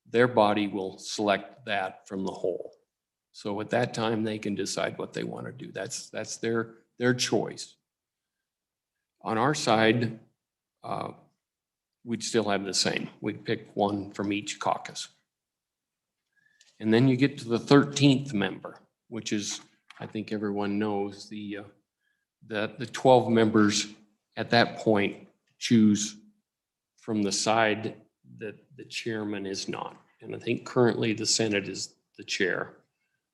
J: their body will select that from the whole. So at that time, they can decide what they want to do. That's their choice. On our side, we'd still have the same. We'd pick one from each caucus. And then you get to the 13th member, which is, I think everyone knows, the 12 members at that point choose from the side that the chairman is not. And I think currently the Senate is the chair.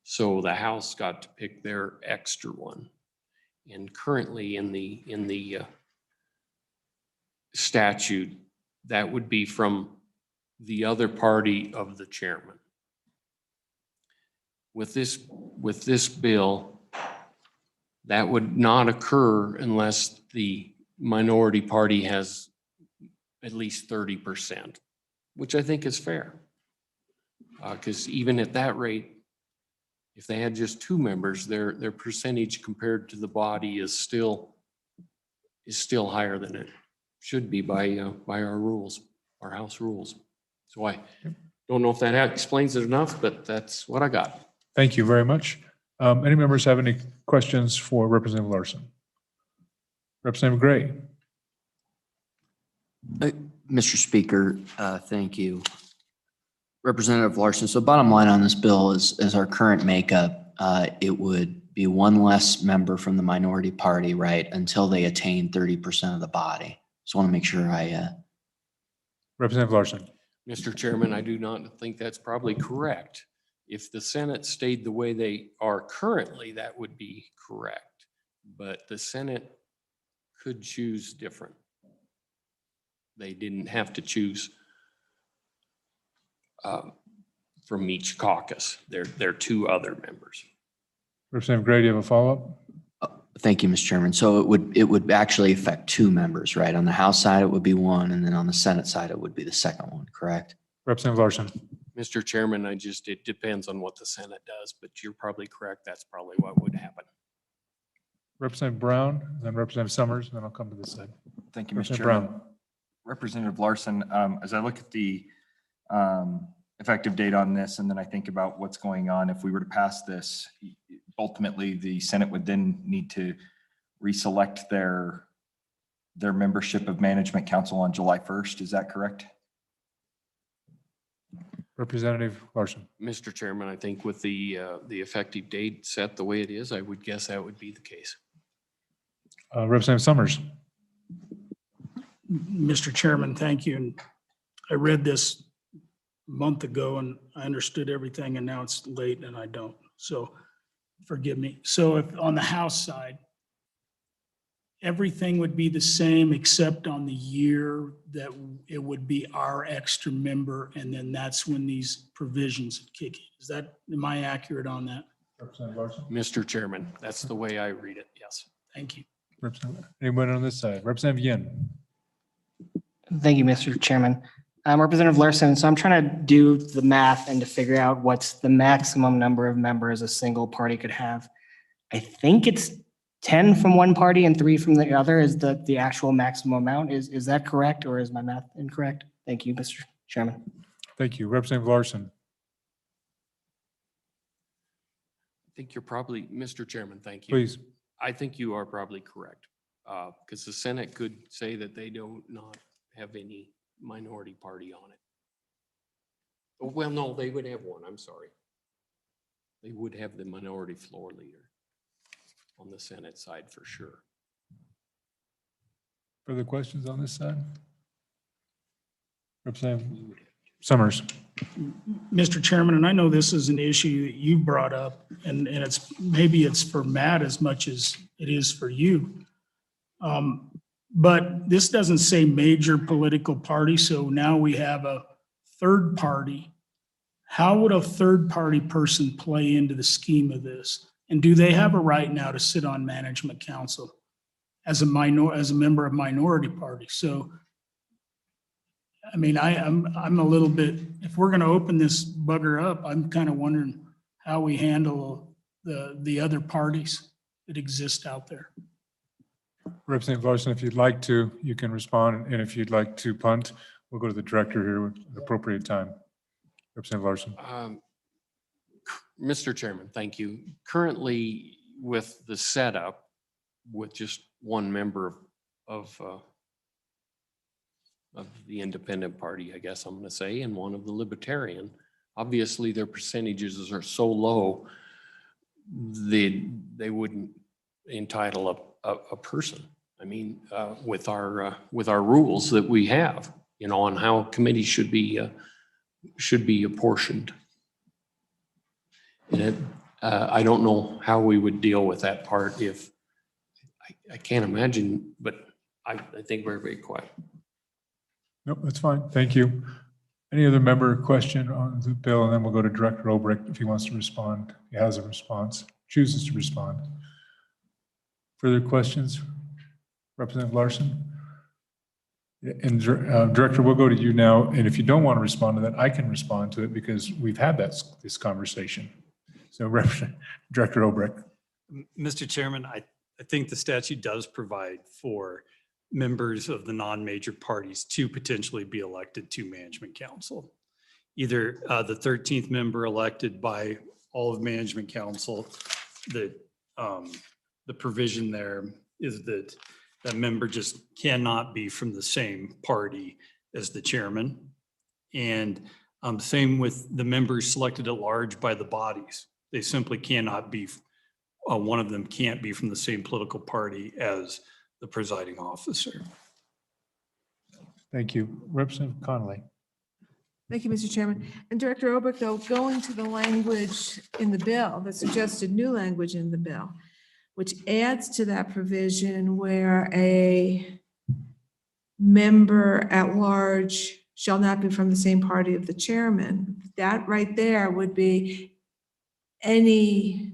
J: So the House got to pick their extra one. And currently in the statute, that would be from the other party of the chairman. With this bill, that would not occur unless the minority party has at least 30%, which I think is fair. Because even at that rate, if they had just 2 members, their percentage compared to the body is still higher than it should be by our rules, our House rules. So I don't know if that explains it enough, but that's what I got.
B: Thank you very much. Any members have any questions for Representative Larson? Representative Gray.
N: Mr. Speaker, thank you. Representative Larson, so bottom line on this bill is our current makeup, it would be one less member from the minority party, right, until they attain 30% of the body. Just want to make sure
B: Representative Larson.
J: Mr. Chairman, I do not think that's probably correct. If the Senate stayed the way they are currently, that would be correct. But the Senate could choose different. They didn't have to choose from each caucus. They're 2 other members.
B: Representative Gray, do you have a follow-up?
N: Thank you, Mr. Chairman. So it would actually affect 2 members, right? On the House side, it would be 1, and then on the Senate side, it would be the second one, correct?
B: Representative Larson.
J: Mr. Chairman, it depends on what the Senate does, but you're probably correct. That's probably what would happen.
B: Representative Brown, then Representative Summers, and then I'll come to this side.
K: Thank you, Mr.
B: Representative
K: Chairman.
B: Brown.
K: Representative Larson, as I look at the effective date on this, and then I think about what's going on, if we were to pass this, ultimately the Senate would then need to reselect their membership of Management Council on July 1st. Is that correct?
B: Representative Larson.
J: Mr. Chairman, I think with the effective date set the way it is, I would guess that would be the case.
B: Representative Summers.
G: Mr. Chairman, thank you. And I read this a month ago and I understood everything, and now it's late and I don't. So forgive me. So if on the House side, everything would be the same except on the year that it would be our extra member, and then that's when these provisions kick in. Am I accurate on that?
B: Representative Larson.
J: Mr. Chairman, that's the way I read it, yes.
G: Thank you.
B: Anyone on this side? Representative Yin.
Q: Thank you, Mr. Chairman. I'm Representative Larson, so I'm trying to do the math and to figure out what's the maximum number of members a single party could have. I think it's 10 from one party and 3 from the other is the actual maximum amount. Is that correct, or is my math incorrect? Thank you, Mr. Chairman.
B: Thank you. Representative Larson.
J: I think you're probably, Mr. Chairman, thank you.
B: Please.
J: I think you are probably correct. Because the Senate could say that they do not have any minority party on it. Oh, well, no, they would have one. I'm sorry. They would have the minority floor leader on the Senate side for sure.
B: Further questions on this side? Representative Summers.
G: Mr. Chairman, and I know this is an issue that you brought up, and maybe it's for Matt as much as it is for you. But this doesn't say major political party, so now we have a third party. How would a third party person play into the scheme of this? And do they have a right now to sit on Management Council as a member of minority party? So, I mean, I'm a little bit, if we're going to open this bugger up, I'm kind of wondering how we handle the other parties that exist out there.
B: Representative Larson, if you'd like to, you can respond. And if you'd like to punt, we'll go to the director here at the appropriate time. Representative Larson.
J: Mr. Chairman, thank you. Currently, with the setup, with just one member of the independent party, I guess I'm going to say, and one of the libertarian. Obviously, their percentages are so low, they wouldn't entitle a person. I mean, with our rules that we have, you know, on how committees should be apportioned. And I don't know how we would deal with that part if, I can't imagine, but I think we're very quiet.
B: Nope, that's fine. Thank you. Any other member question on the bill? And then we'll go to Director Obrecht if he wants to respond. He has a response, chooses to respond. Further questions? Representative Larson? And Director, we'll go to you now. And if you don't want to respond to that, I can respond to it because we've had this conversation. So Director Obrecht.
M: Mr. Chairman, I think the statute does provide for members of the non-major parties to potentially be elected to management council. Either the 13th member elected by all of management council, that the provision there is that that member just cannot be from the same party as the chairman. And same with the members selected at large by the bodies. They simply cannot be, one of them can't be from the same political party as the presiding officer.
B: Thank you. Representative Connolly.
H: Thank you, Mr. Chairman. And Director Oberg, though, going to the language in the bill, the suggested new language in the bill, which adds to that provision where a member at large shall not be from the same party of the chairman. That right there would be any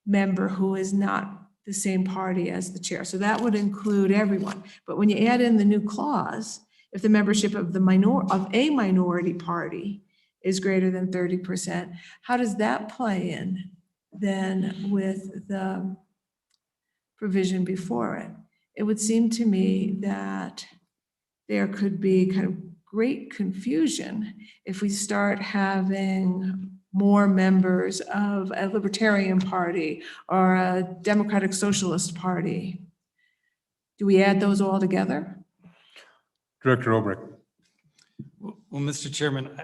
H: member who is not the same party as the chair. So that would include everyone. But when you add in the new clause, if the membership of a minority party is greater than 30%, how does that play in then with the provision before it? It would seem to me that there could be kind of great confusion if we start having more members of a Libertarian Party or a Democratic Socialist Party. Do we add those all together?
B: Director Obrecht.
M: Well, Mr. Chairman,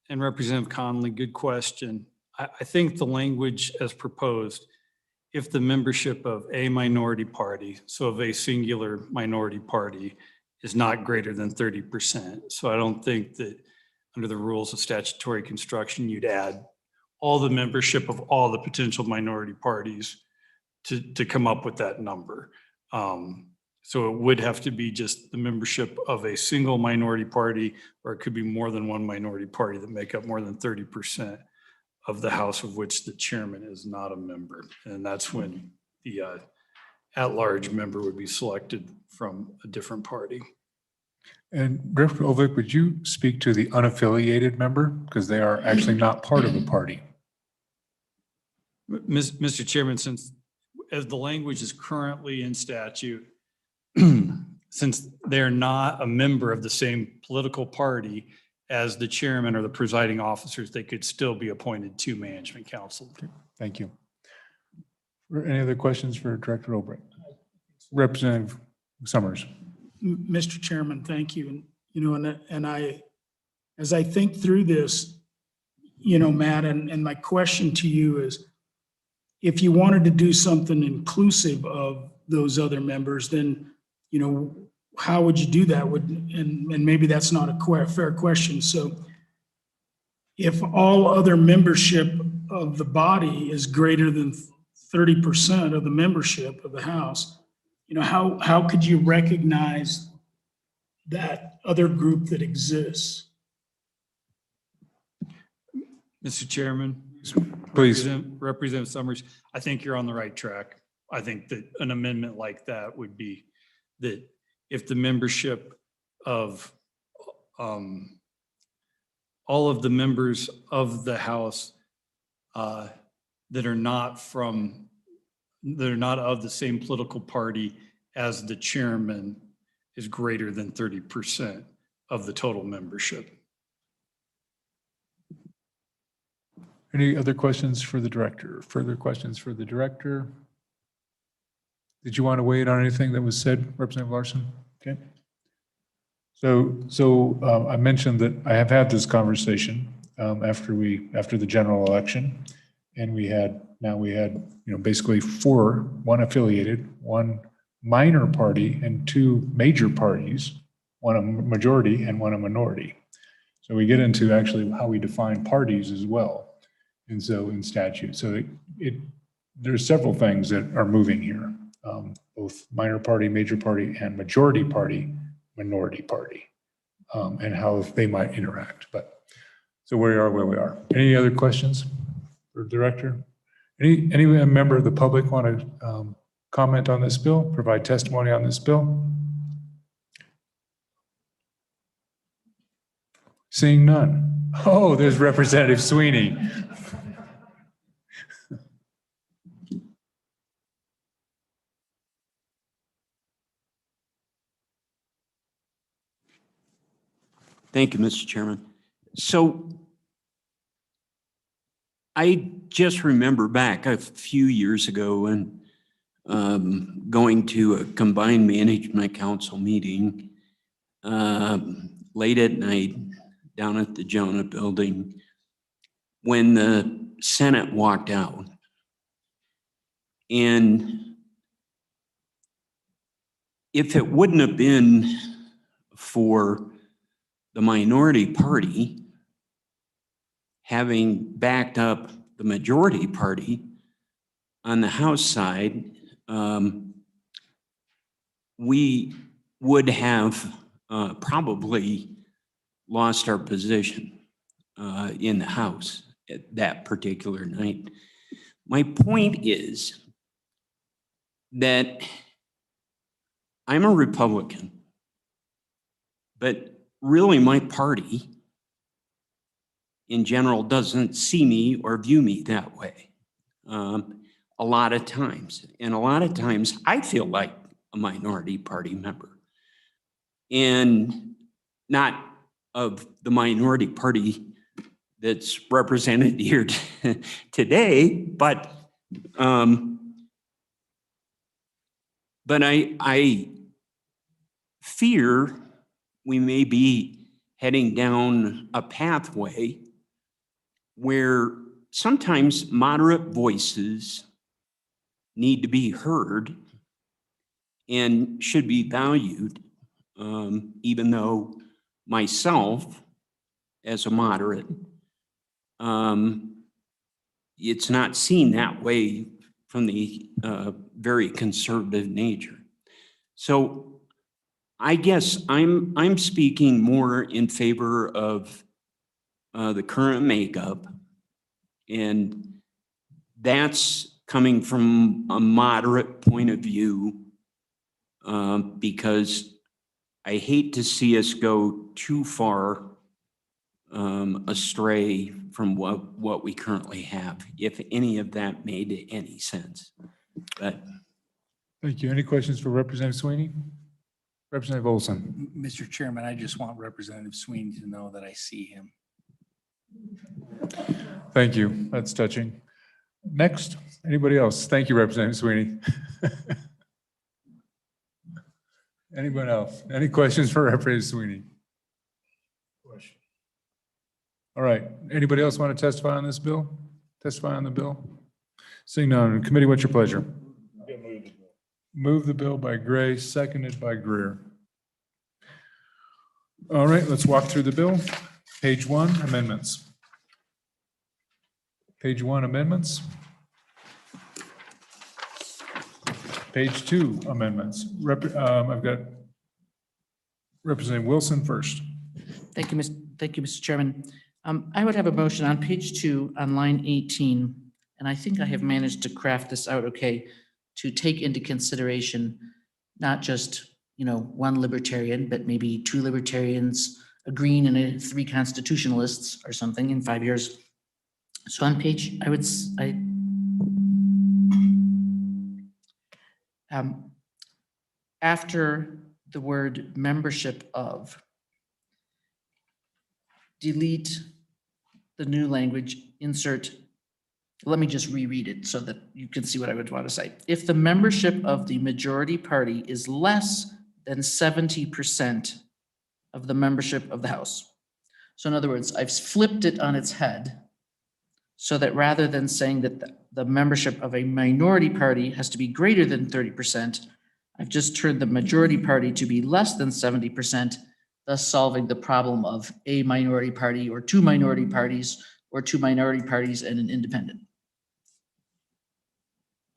M: and Representative Connolly, good question. I think the language as proposed, if the membership of a minority party, so of a singular minority party, is not greater than 30%. So I don't think that under the rules of statutory construction, you'd add all the membership of all the potential minority parties to come up with that number. So it would have to be just the membership of a single minority party, or it could be more than one minority party that make up more than 30% of the House of which the chairman is not a member. And that's when the at-large member would be selected from a different party.
B: And Director Obrecht, would you speak to the unaffiliated member? Because they are actually not part of a party.
M: Mr. Chairman, since as the language is currently in statute, since they're not a member of the same political party as the chairman or the presiding officers, they could still be appointed to management council.
B: Thank you. Any other questions for Director Obrecht? Representative Summers.
G: Mr. Chairman, thank you. And, you know, and I, as I think through this, you know, Matt, and my question to you is, if you wanted to do something inclusive of those other members, then, you know, how would you do that? And maybe that's not a fair question. So if all other membership of the body is greater than 30% of the membership of the House, you know, how could you recognize that other group that exists?
M: Mr. Chairman,
B: please.
M: Representative Summers, I think you're on the right track. I think that an amendment like that would be that if the membership of all of the members of the House that are not of the same political party as the chairman is greater than 30% of the total membership.
B: Any other questions for the director? Further questions for the director? Did you want to weigh in on anything that was said, Representative Larson? Okay. So I mentioned that I have had this conversation after the general election, and we had, basically four, one affiliated, one minor party, and two major parties, one a majority and one a minority. So we get into actually how we define parties as well. And so in statute, so there's several things that are moving here, both minor party, major party, and majority party, minority party, and how they might interact. But so we are where we are. Any other questions for Director? Any member of the public want to comment on this bill, provide testimony on this bill? Seeing none. Oh, there's Representative Sweeney.
R: Thank you, Mr. Chairman. So I just remember back a few years ago and going to a combined management council meeting late at night down at the Jonah building when the Senate walked out. And if it wouldn't have been for the minority party having backed up the majority party on the House side, we would have probably lost our position in the House at that particular night. My point is that I'm a Republican, but really my party in general doesn't see me or view me that way a lot of times. And a lot of times I feel like a minority party member, and not of the minority party that's represented here today, but I fear we may be heading down a pathway where sometimes moderate voices need to be heard and should be valued, even though myself, as a moderate, it's not seen that way from the very conservative nature. So I guess I'm speaking more in favor of the current makeup, and that's coming from a moderate point of view because I hate to see us go too far astray from what we currently have, if any of that made any sense. But
B: Thank you. Any questions for Representative Sweeney? Representative Olson.
L: Mr. Chairman, I just want Representative Sweeney to know that I see him.
B: Thank you. That's touching. Next, anybody else? Thank you, Representative Sweeney. Anyone else? Any questions for Representative Sweeney? All right. Anybody else want to testify on this bill? Testify on the bill? Seeing none. Committee, what's your pleasure? Move the bill by Gray, seconded by Greer. All right, let's walk through the bill. Page 1, amendments. Page 1, amendments. Page 2, amendments. I've got Representative Wilson first.
I: Thank you, Mr. Chairman. I would have a motion on page 2 on line 18, and I think I have managed to craft this out okay, to take into consideration not just, one libertarian, but maybe 2 libertarians, a green and 3 constitutionalists or something in 5 years. So on page, after the word membership of, delete the new language, insert let me just reread it so that you can see what I would want to say. If the membership of the majority party is less than 70% of the membership of the House. So in other words, I've flipped it on its head so that rather than saying that the membership of a minority party has to be greater than 30%, I've just turned the majority party to be less than 70%, thus solving the problem of a minority party or two minority parties or two minority parties and an independent.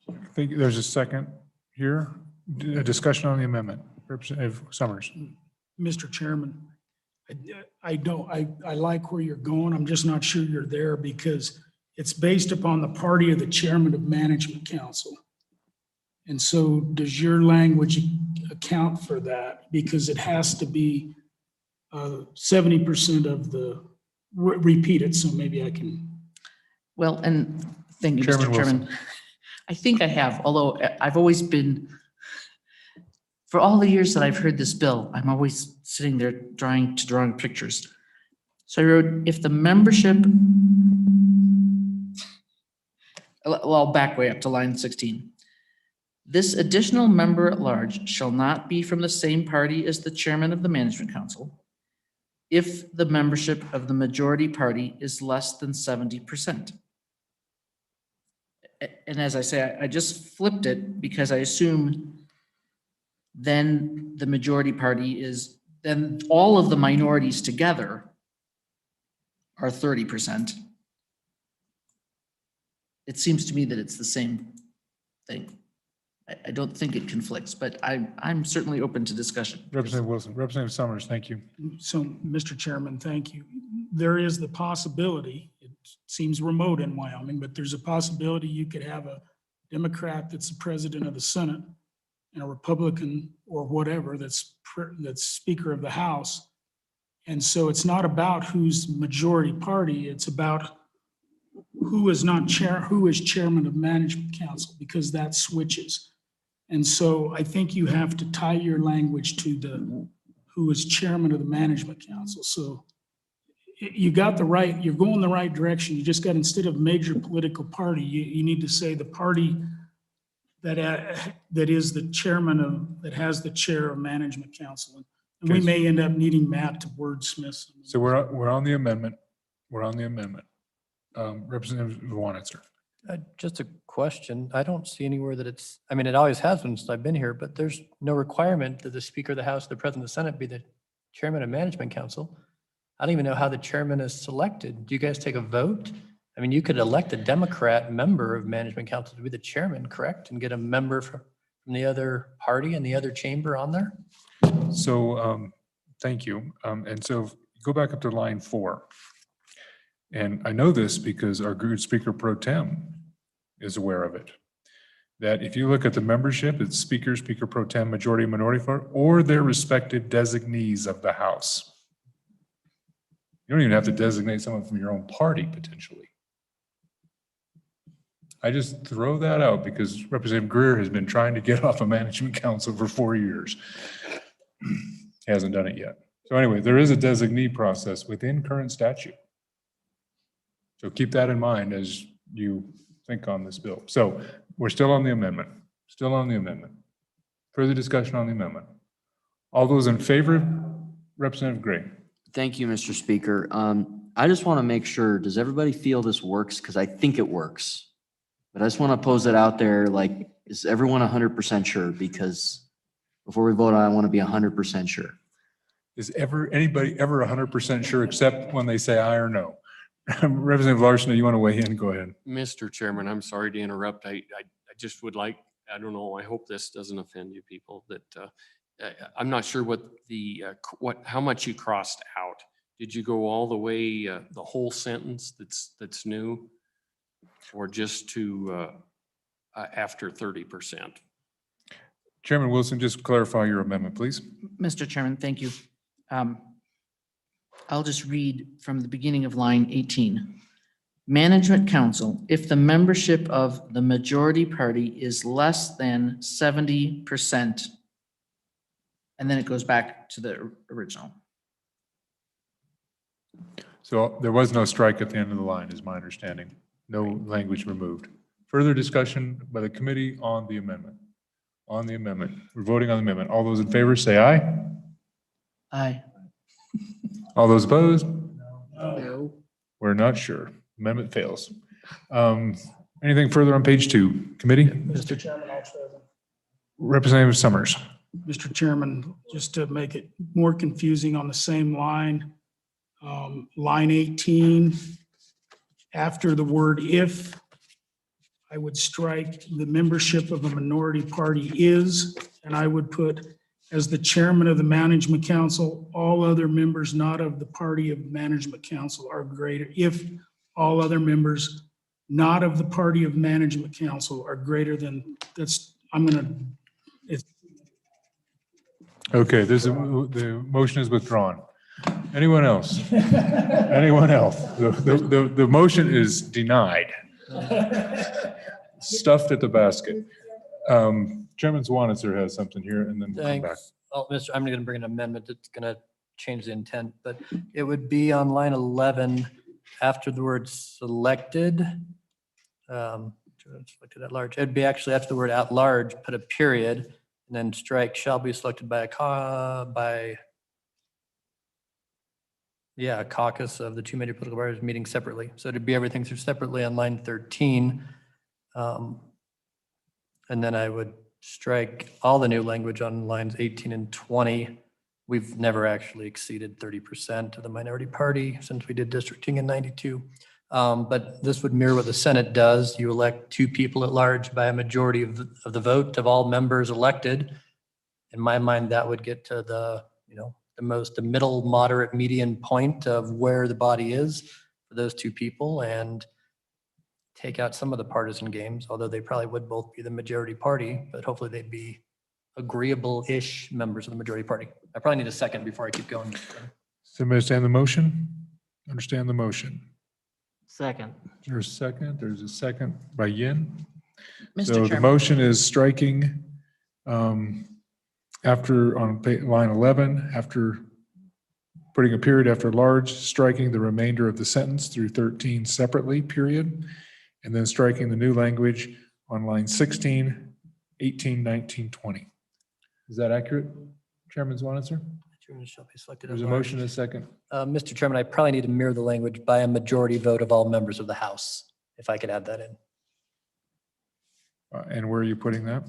B: I think there's a second here. A discussion on the amendment. Representative Summers.
G: Mr. Chairman, I like where you're going. I'm just not sure you're there because it's based upon the party of the chairman of management council. And so does your language account for that? Because it has to be 70% of the, repeat it so maybe I can.
I: Well, and thank you,
B: Chairman
I: Mr. Chairman.
B: Wilson.
I: I think I have, although I've always been, for all the years that I've heard this bill, I'm always sitting there drawing pictures. So I wrote, if the membership, I'll back way up to line 16. This additional member at large shall not be from the same party as the chairman of the management council if the membership of the majority party is less than 70%. And as I say, I just flipped it because I assume then the majority party is, then all of the minorities together are 30%. It seems to me that it's the same thing. I don't think it conflicts, but I'm certainly open to discussion.
B: Representative Wilson. Representative Summers, thank you.
G: So, Mr. Chairman, thank you. There is the possibility, it seems remote in Wyoming, but there's a possibility you could have a Democrat that's the president of the Senate and a Republican or whatever that's Speaker of the House. And so it's not about who's majority party, it's about who is not chair, who is chairman of management council, because that switches. And so I think you have to tie your language to the who is chairman of the management council. So you got the right, you're going the right direction. You just got, instead of major political party, you need to say the party that is the chairman of, that has the chair of management council. And we may end up needing Matt to wordsmith.
B: So we're on the amendment. We're on the amendment. Representative Wanitzer.
F: Just a question. I don't see anywhere that it's, I mean, it always has been since I've been here, but there's no requirement that the Speaker of the House, the President of the Senate be the chairman of management council. I don't even know how the chairman is selected. Do you guys take a vote? I mean, you could elect a Democrat member of management council to be the chairman, correct? And get a member from the other party and the other chamber on there?
B: So thank you. And so go back up to line 4. And I know this because our good Speaker Pro Tem is aware of it. That if you look at the membership, it's Speaker, Speaker Pro Tem, Majority, Minority, or their respective designees of the House. You don't even have to designate someone from your own party, potentially. I just throw that out because Representative Greer has been trying to get off a management council for 4 years. He hasn't done it yet. So anyway, there is a designee process within current statute. So keep that in mind as you think on this bill. So we're still on the amendment, still on the amendment. Further discussion on the amendment. All those in favor, Representative Gray.
N: Thank you, Mr. Speaker. I just want to make sure, does everybody feel this works? Because I think it works. But I just want to pose it out there, like, is everyone 100% sure? Because before we vote, I want to be 100% sure.
B: Is anybody ever 100% sure except when they say aye or no? Representative Larson, do you want to weigh in? Go ahead.
J: Mr. Chairman, I'm sorry to interrupt. I just would like, I don't know, I hope this doesn't offend you people, that I'm not sure what how much you crossed out. Did you go all the way, the whole sentence that's new? Or just to after 30%?
B: Chairman Wilson, just clarify your amendment, please.
I: Mr. Chairman, thank you. I'll just read from the beginning of line 18. Management Council, if the membership of the majority party is less than 70%, and then it goes back to the original.
B: So there was no strike at the end of the line, is my understanding. No language removed. Further discussion by the committee on the amendment. On the amendment. We're voting on the amendment. All those in favor say aye.
I: Aye.
B: All those opposed?
I: No.
B: We're not sure. Amendment fails. Anything further on page 2? Committee?
G: Mr. Chairman, also.
B: Representative Summers.
G: Mr. Chairman, just to make it more confusing on the same line, line 18, after the word if, I would strike the membership of a minority party is, and I would put as the chairman of the management council, all other members not of the party of management council are greater, if all other members not of the party of management council are greater than,
B: Okay, the motion is withdrawn. Anyone else? Anyone else? The motion is denied. Stuffed at the basket. Chairman Zwanitzer has something here and then we'll come back.
F: Thanks. Oh, Mr. I'm going to bring an amendment that's going to change the intent, but it would be on line 11 after the word selected. Selected at large. It'd be actually after the word at large, put a period and then strike shall be selected by a caucus of the two major political parties meeting separately. So it'd be everything through separately on line 13. And then I would strike all the new language on lines 18 and 20. We've never actually exceeded 30% of the minority party since we did districting in 92. But this would mirror what the Senate does. You elect 2 people at large by a majority of the vote of all members elected. In my mind, that would get to the middle moderate median point of where the body is for those 2 people and take out some of the partisan games, although they probably would both be the majority party, but hopefully they'd be agreeable-ish members of the majority party. I probably need a second before I keep going.
B: Does everybody understand the motion? Understand the motion?
Q: Second.
B: There's a second. There's a second by Yin.
I: Mr.
B: So the
I: Chairman.
B: motion is striking after on line 11, after putting a period after large, striking the remainder of the sentence through 13 separately, period, and then striking the new language on line 16, 18, 19, 20. Is that accurate, Chairman Zwanitzer?
F: Shall be selected at
B: There's a
F: large.
B: motion and a second.
F: Mr. Chairman, I probably need to mirror the language by a majority vote of all members of the House, if I could add that in.
B: And where are you putting that?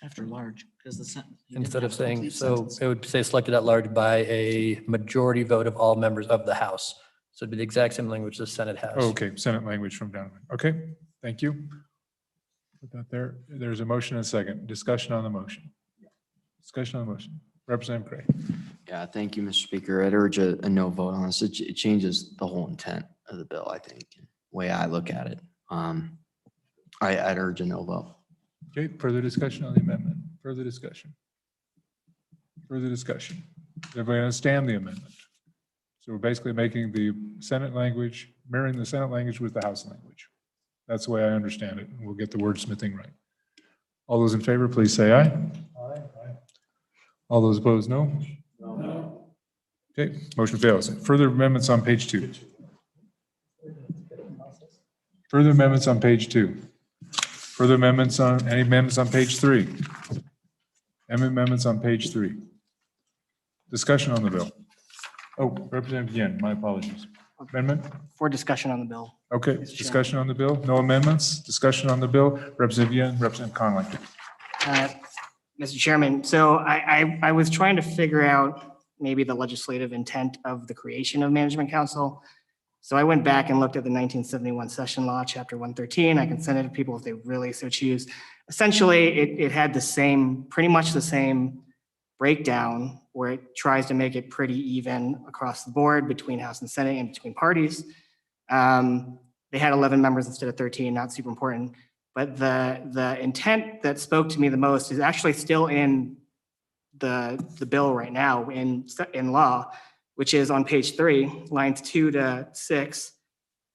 I: After large, because the sentence.
F: Instead of saying, so it would say selected at large by a majority vote of all members of the House. So it'd be the exact same language the Senate has.
B: Oh, okay, Senate language from Donovan. Okay, thank you. Put that there. There's a motion and a second. Discussion on the motion. Discussion on the motion. Representative Gray.
N: Yeah, thank you, Mr. Speaker. I'd urge a no vote on this. It changes the whole intent of the bill, I think, way I look at it. I'd urge a no vote.
B: Okay, further discussion on the amendment. Further discussion. Further discussion. Everybody understand the amendment? So we're basically making the Senate language, mirroring the Senate language with the House language. That's the way I understand it. We'll get the wordsmithing right. All those in favor, please say aye. Aye. All those opposed, no? No. Okay, motion fails. Further amendments on page 2. Further amendments on page 2. Further amendments on, any amendments on page 3? Amendments on page 3. Discussion on the bill. Oh, Representative Yin, my apologies. Amendment?
Q: For discussion on the bill.
B: Okay, discussion on the bill. No amendments. Discussion on the bill. Representative Yin, Representative Conley.
Q: Mr. Chairman, so I was trying to figure out maybe the legislative intent of the creation of management council. So I went back and looked at the 1971 session law, chapter 113. I can send it to people if they really so choose. Essentially, it had the same, pretty much the same breakdown where it tries to make it pretty even across the board between House and Senate and between parties. They had 11 members instead of 13, not super important. But the intent that spoke to me the most is actually still in the bill right now in law, which is on page 3, lines 2 to 6.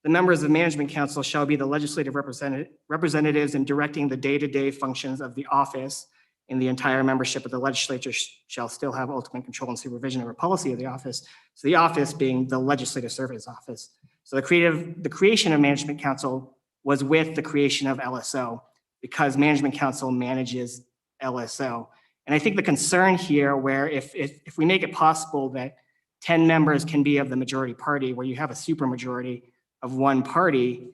Q: The members of management council shall be the legislative representatives in directing the day-to-day functions of the office, and the entire membership of the legislature shall still have ultimate control and supervision over policy of the office. So the office being the legislative service office. So the creation of Management Council was with the creation of LSO because Management Council manages LSO. And I think the concern here where if we make it possible that 10 members can be of the majority party, where you have a supermajority of one party,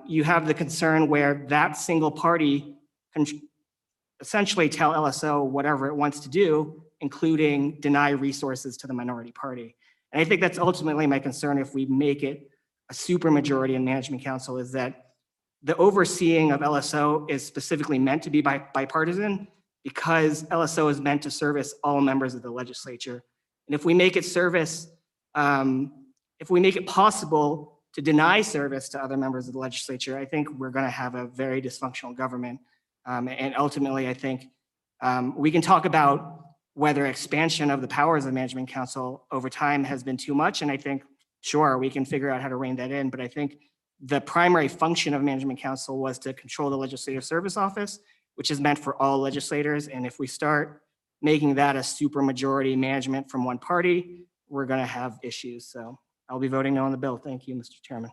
Q: you have the concern where that single party can essentially tell LSO whatever it wants to do, including deny resources to the minority party. And I think that's ultimately my concern if we make it a supermajority in Management Council, is that the overseeing of LSO is specifically meant to be bipartisan because LSO is meant to service all members of the legislature. And if we make it if we make it possible to deny service to other members of the legislature, I think we're going to have a very dysfunctional government. And ultimately, I think we can talk about whether expansion of the powers of Management Council over time has been too much. And I think, sure, we can figure out how to rein that in. But I think the primary function of Management Council was to control the Legislative Service Office, which is meant for all legislators. And if we start making that a supermajority management from one party, we're going to have issues. So I'll be voting no on the bill. Thank you, Mr. Chairman.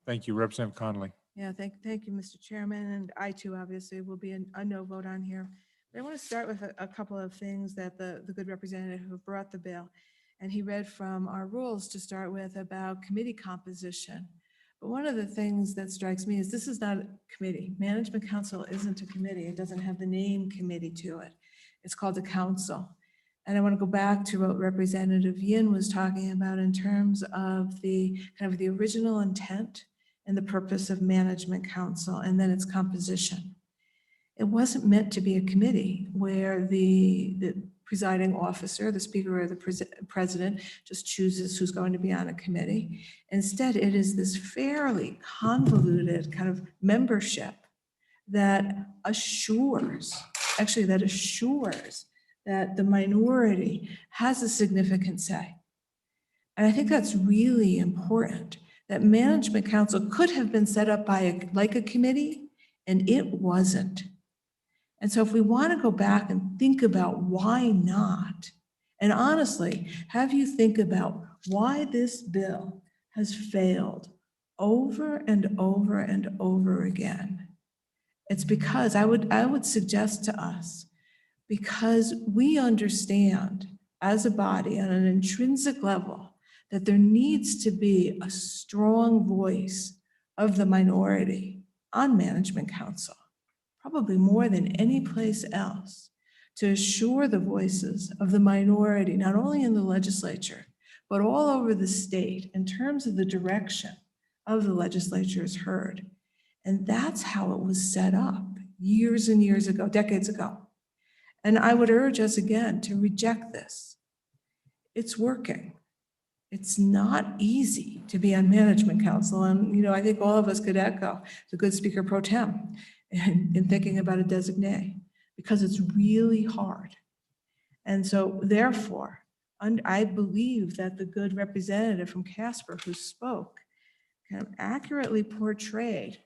B: Thank you, Representative Connolly.
H: Yeah, thank you, Mr. Chairman, and I too obviously will be a no vote on here. But I want to start with a couple of things that the good representative who brought the bill, and he read from our rules to start with about committee composition. But one of the things that strikes me is this is not a committee. Management Council isn't a committee. It doesn't have the name committee to it. It's called a council. And I want to go back to what Representative Yin was talking about in terms of the kind of the original intent and the purpose of Management Council and then its composition. It wasn't meant to be a committee where the presiding officer, the speaker or the president just chooses who's going to be on a committee. Instead, it is this fairly convoluted kind of membership that assures that the minority has a significant say. And I think that's really important, that Management Council could have been set up by like a committee, and it wasn't. And so if we want to go back and think about why not, and honestly, have you think about why this bill has failed over and over and over again. It's because I would suggest to us, because we understand as a body on an intrinsic level that there needs to be a strong voice of the minority on Management Council, probably more than any place else, to assure the voices of the minority, not only in the legislature, but all over the state in terms of the direction of the legislature is heard. And that's how it was set up years and years ago, decades ago. And I would urge us again to reject this. It's working. It's not easy to be on Management Council. And, I think all of us could echo the good Speaker Pro Tem in thinking about a designee, because it's really hard. And so therefore, I believe that the good representative from Casper who spoke kind of accurately portrayed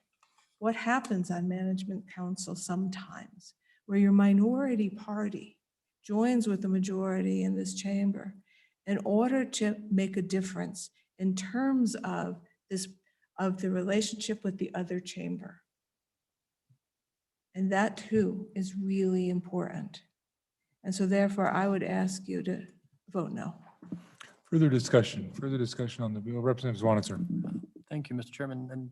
H: what happens on Management Council sometimes, where your minority party joins with the majority in this chamber in order to make a difference in terms of the relationship with the other chamber. And that too is really important. And so therefore I would ask you to vote no.
B: Further discussion on the bill. Representative Zwanitzer.
F: Thank you, Mr. Chairman. And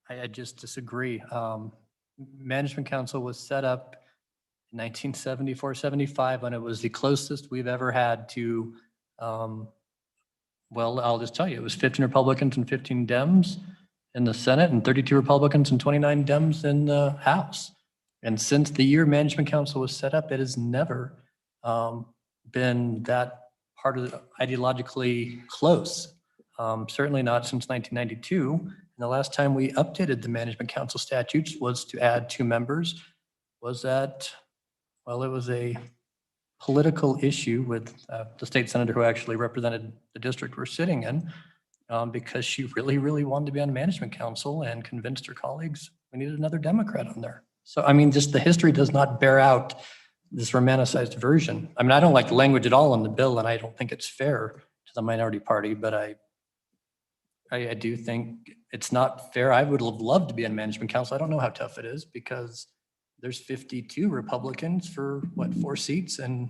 F: I just disagree. Management Council was set up in 1974, 75, and it was the closest we've ever had to, well, I'll just tell you, it was 15 Republicans and 15 Dems in the Senate and 32 Republicans and 29 Dems in the House. And since the year Management Council was set up, it has never been that part of ideologically close. Certainly not since 1992. And the last time we updated the Management Council statutes was to add 2 members. Was that, well, it was a political issue with the state senator who actually represented the district we're sitting in, because she really, really wanted to be on Management Council and convinced her colleagues we needed another Democrat on there. So, I mean, just the history does not bear out this romanticized version. I mean, I don't like the language at all in the bill, and I don't think it's fair to the minority party, but I I do think it's not fair. I would have loved to be on management council. I don't know how tough it is because there's 52 Republicans for what, 4 seats, and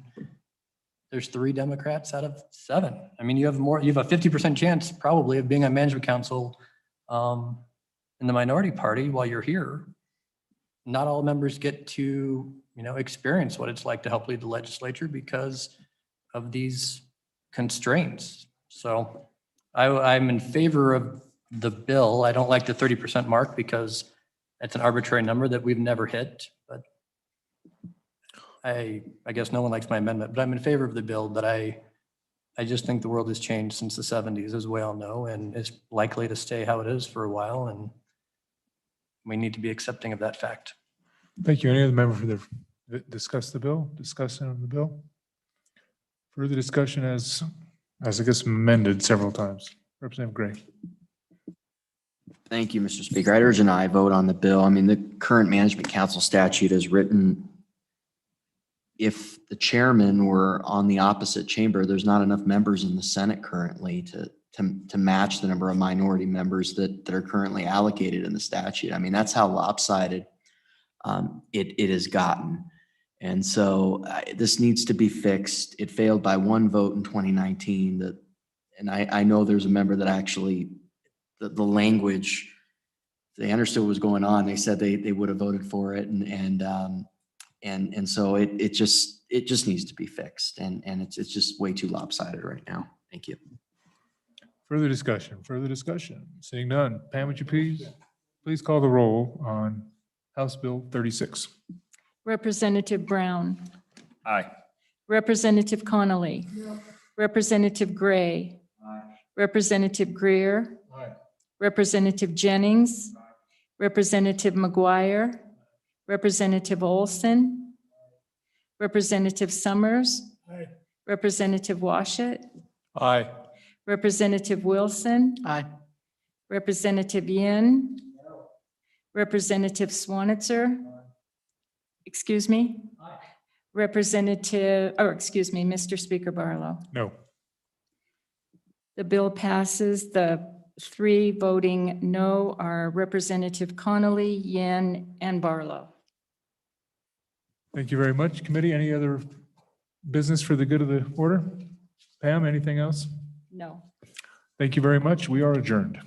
F: there's 3 Democrats out of 7. I mean, you have a 50% chance probably of being on management council in the minority party while you're here. Not all members get to, experience what it's like to help lead the legislature because of these constraints. So I'm in favor of the bill. I don't like the 30% mark because it's an arbitrary number that we've never hit, but I guess no one likes my amendment, but I'm in favor of the bill. But I just think the world has changed since the 70s, as we all know, and it's likely to stay how it is for a while, and we need to be accepting of that fact.
B: Thank you. Any other member for discuss the bill, discussion on the bill? Further discussion as I guess amended several times. Representative Gray.
N: Thank you, Mr. Speaker. I'd urge an aye vote on the bill. I mean, the current management council statute is written, if the chairman were on the opposite chamber, there's not enough members in the Senate currently to match the number of minority members that are currently allocated in the statute. I mean, that's how lopsided it has gotten. And so this needs to be fixed. It failed by 1 vote in 2019. And I know there's a member that actually, the language, they understood what was going on. They said they would have voted for it. And so it just needs to be fixed. And it's just way too lopsided right now. Thank you.
B: Further discussion. Seeing none. Pam, would you please call the roll on House Bill 36.
C: Representative Brown.
K: Aye.
C: Representative Connolly. Representative Gray. Representative Greer. Representative Jennings. Representative McGuire. Representative Olson. Representative Summers. Representative Washit.
B: Aye.
C: Representative Wilson.
I: Aye.
C: Representative Yin. Representative Swanitzer. Excuse me? Mr. Speaker Barlow.
B: No.
C: The bill passes. The 3 voting no are Representative Connolly, Yin, and Barlow.
B: Thank you very much. Committee, any other business for the good of the order? Pam, anything else?
C: No.
B: Thank you very much. We are adjourned.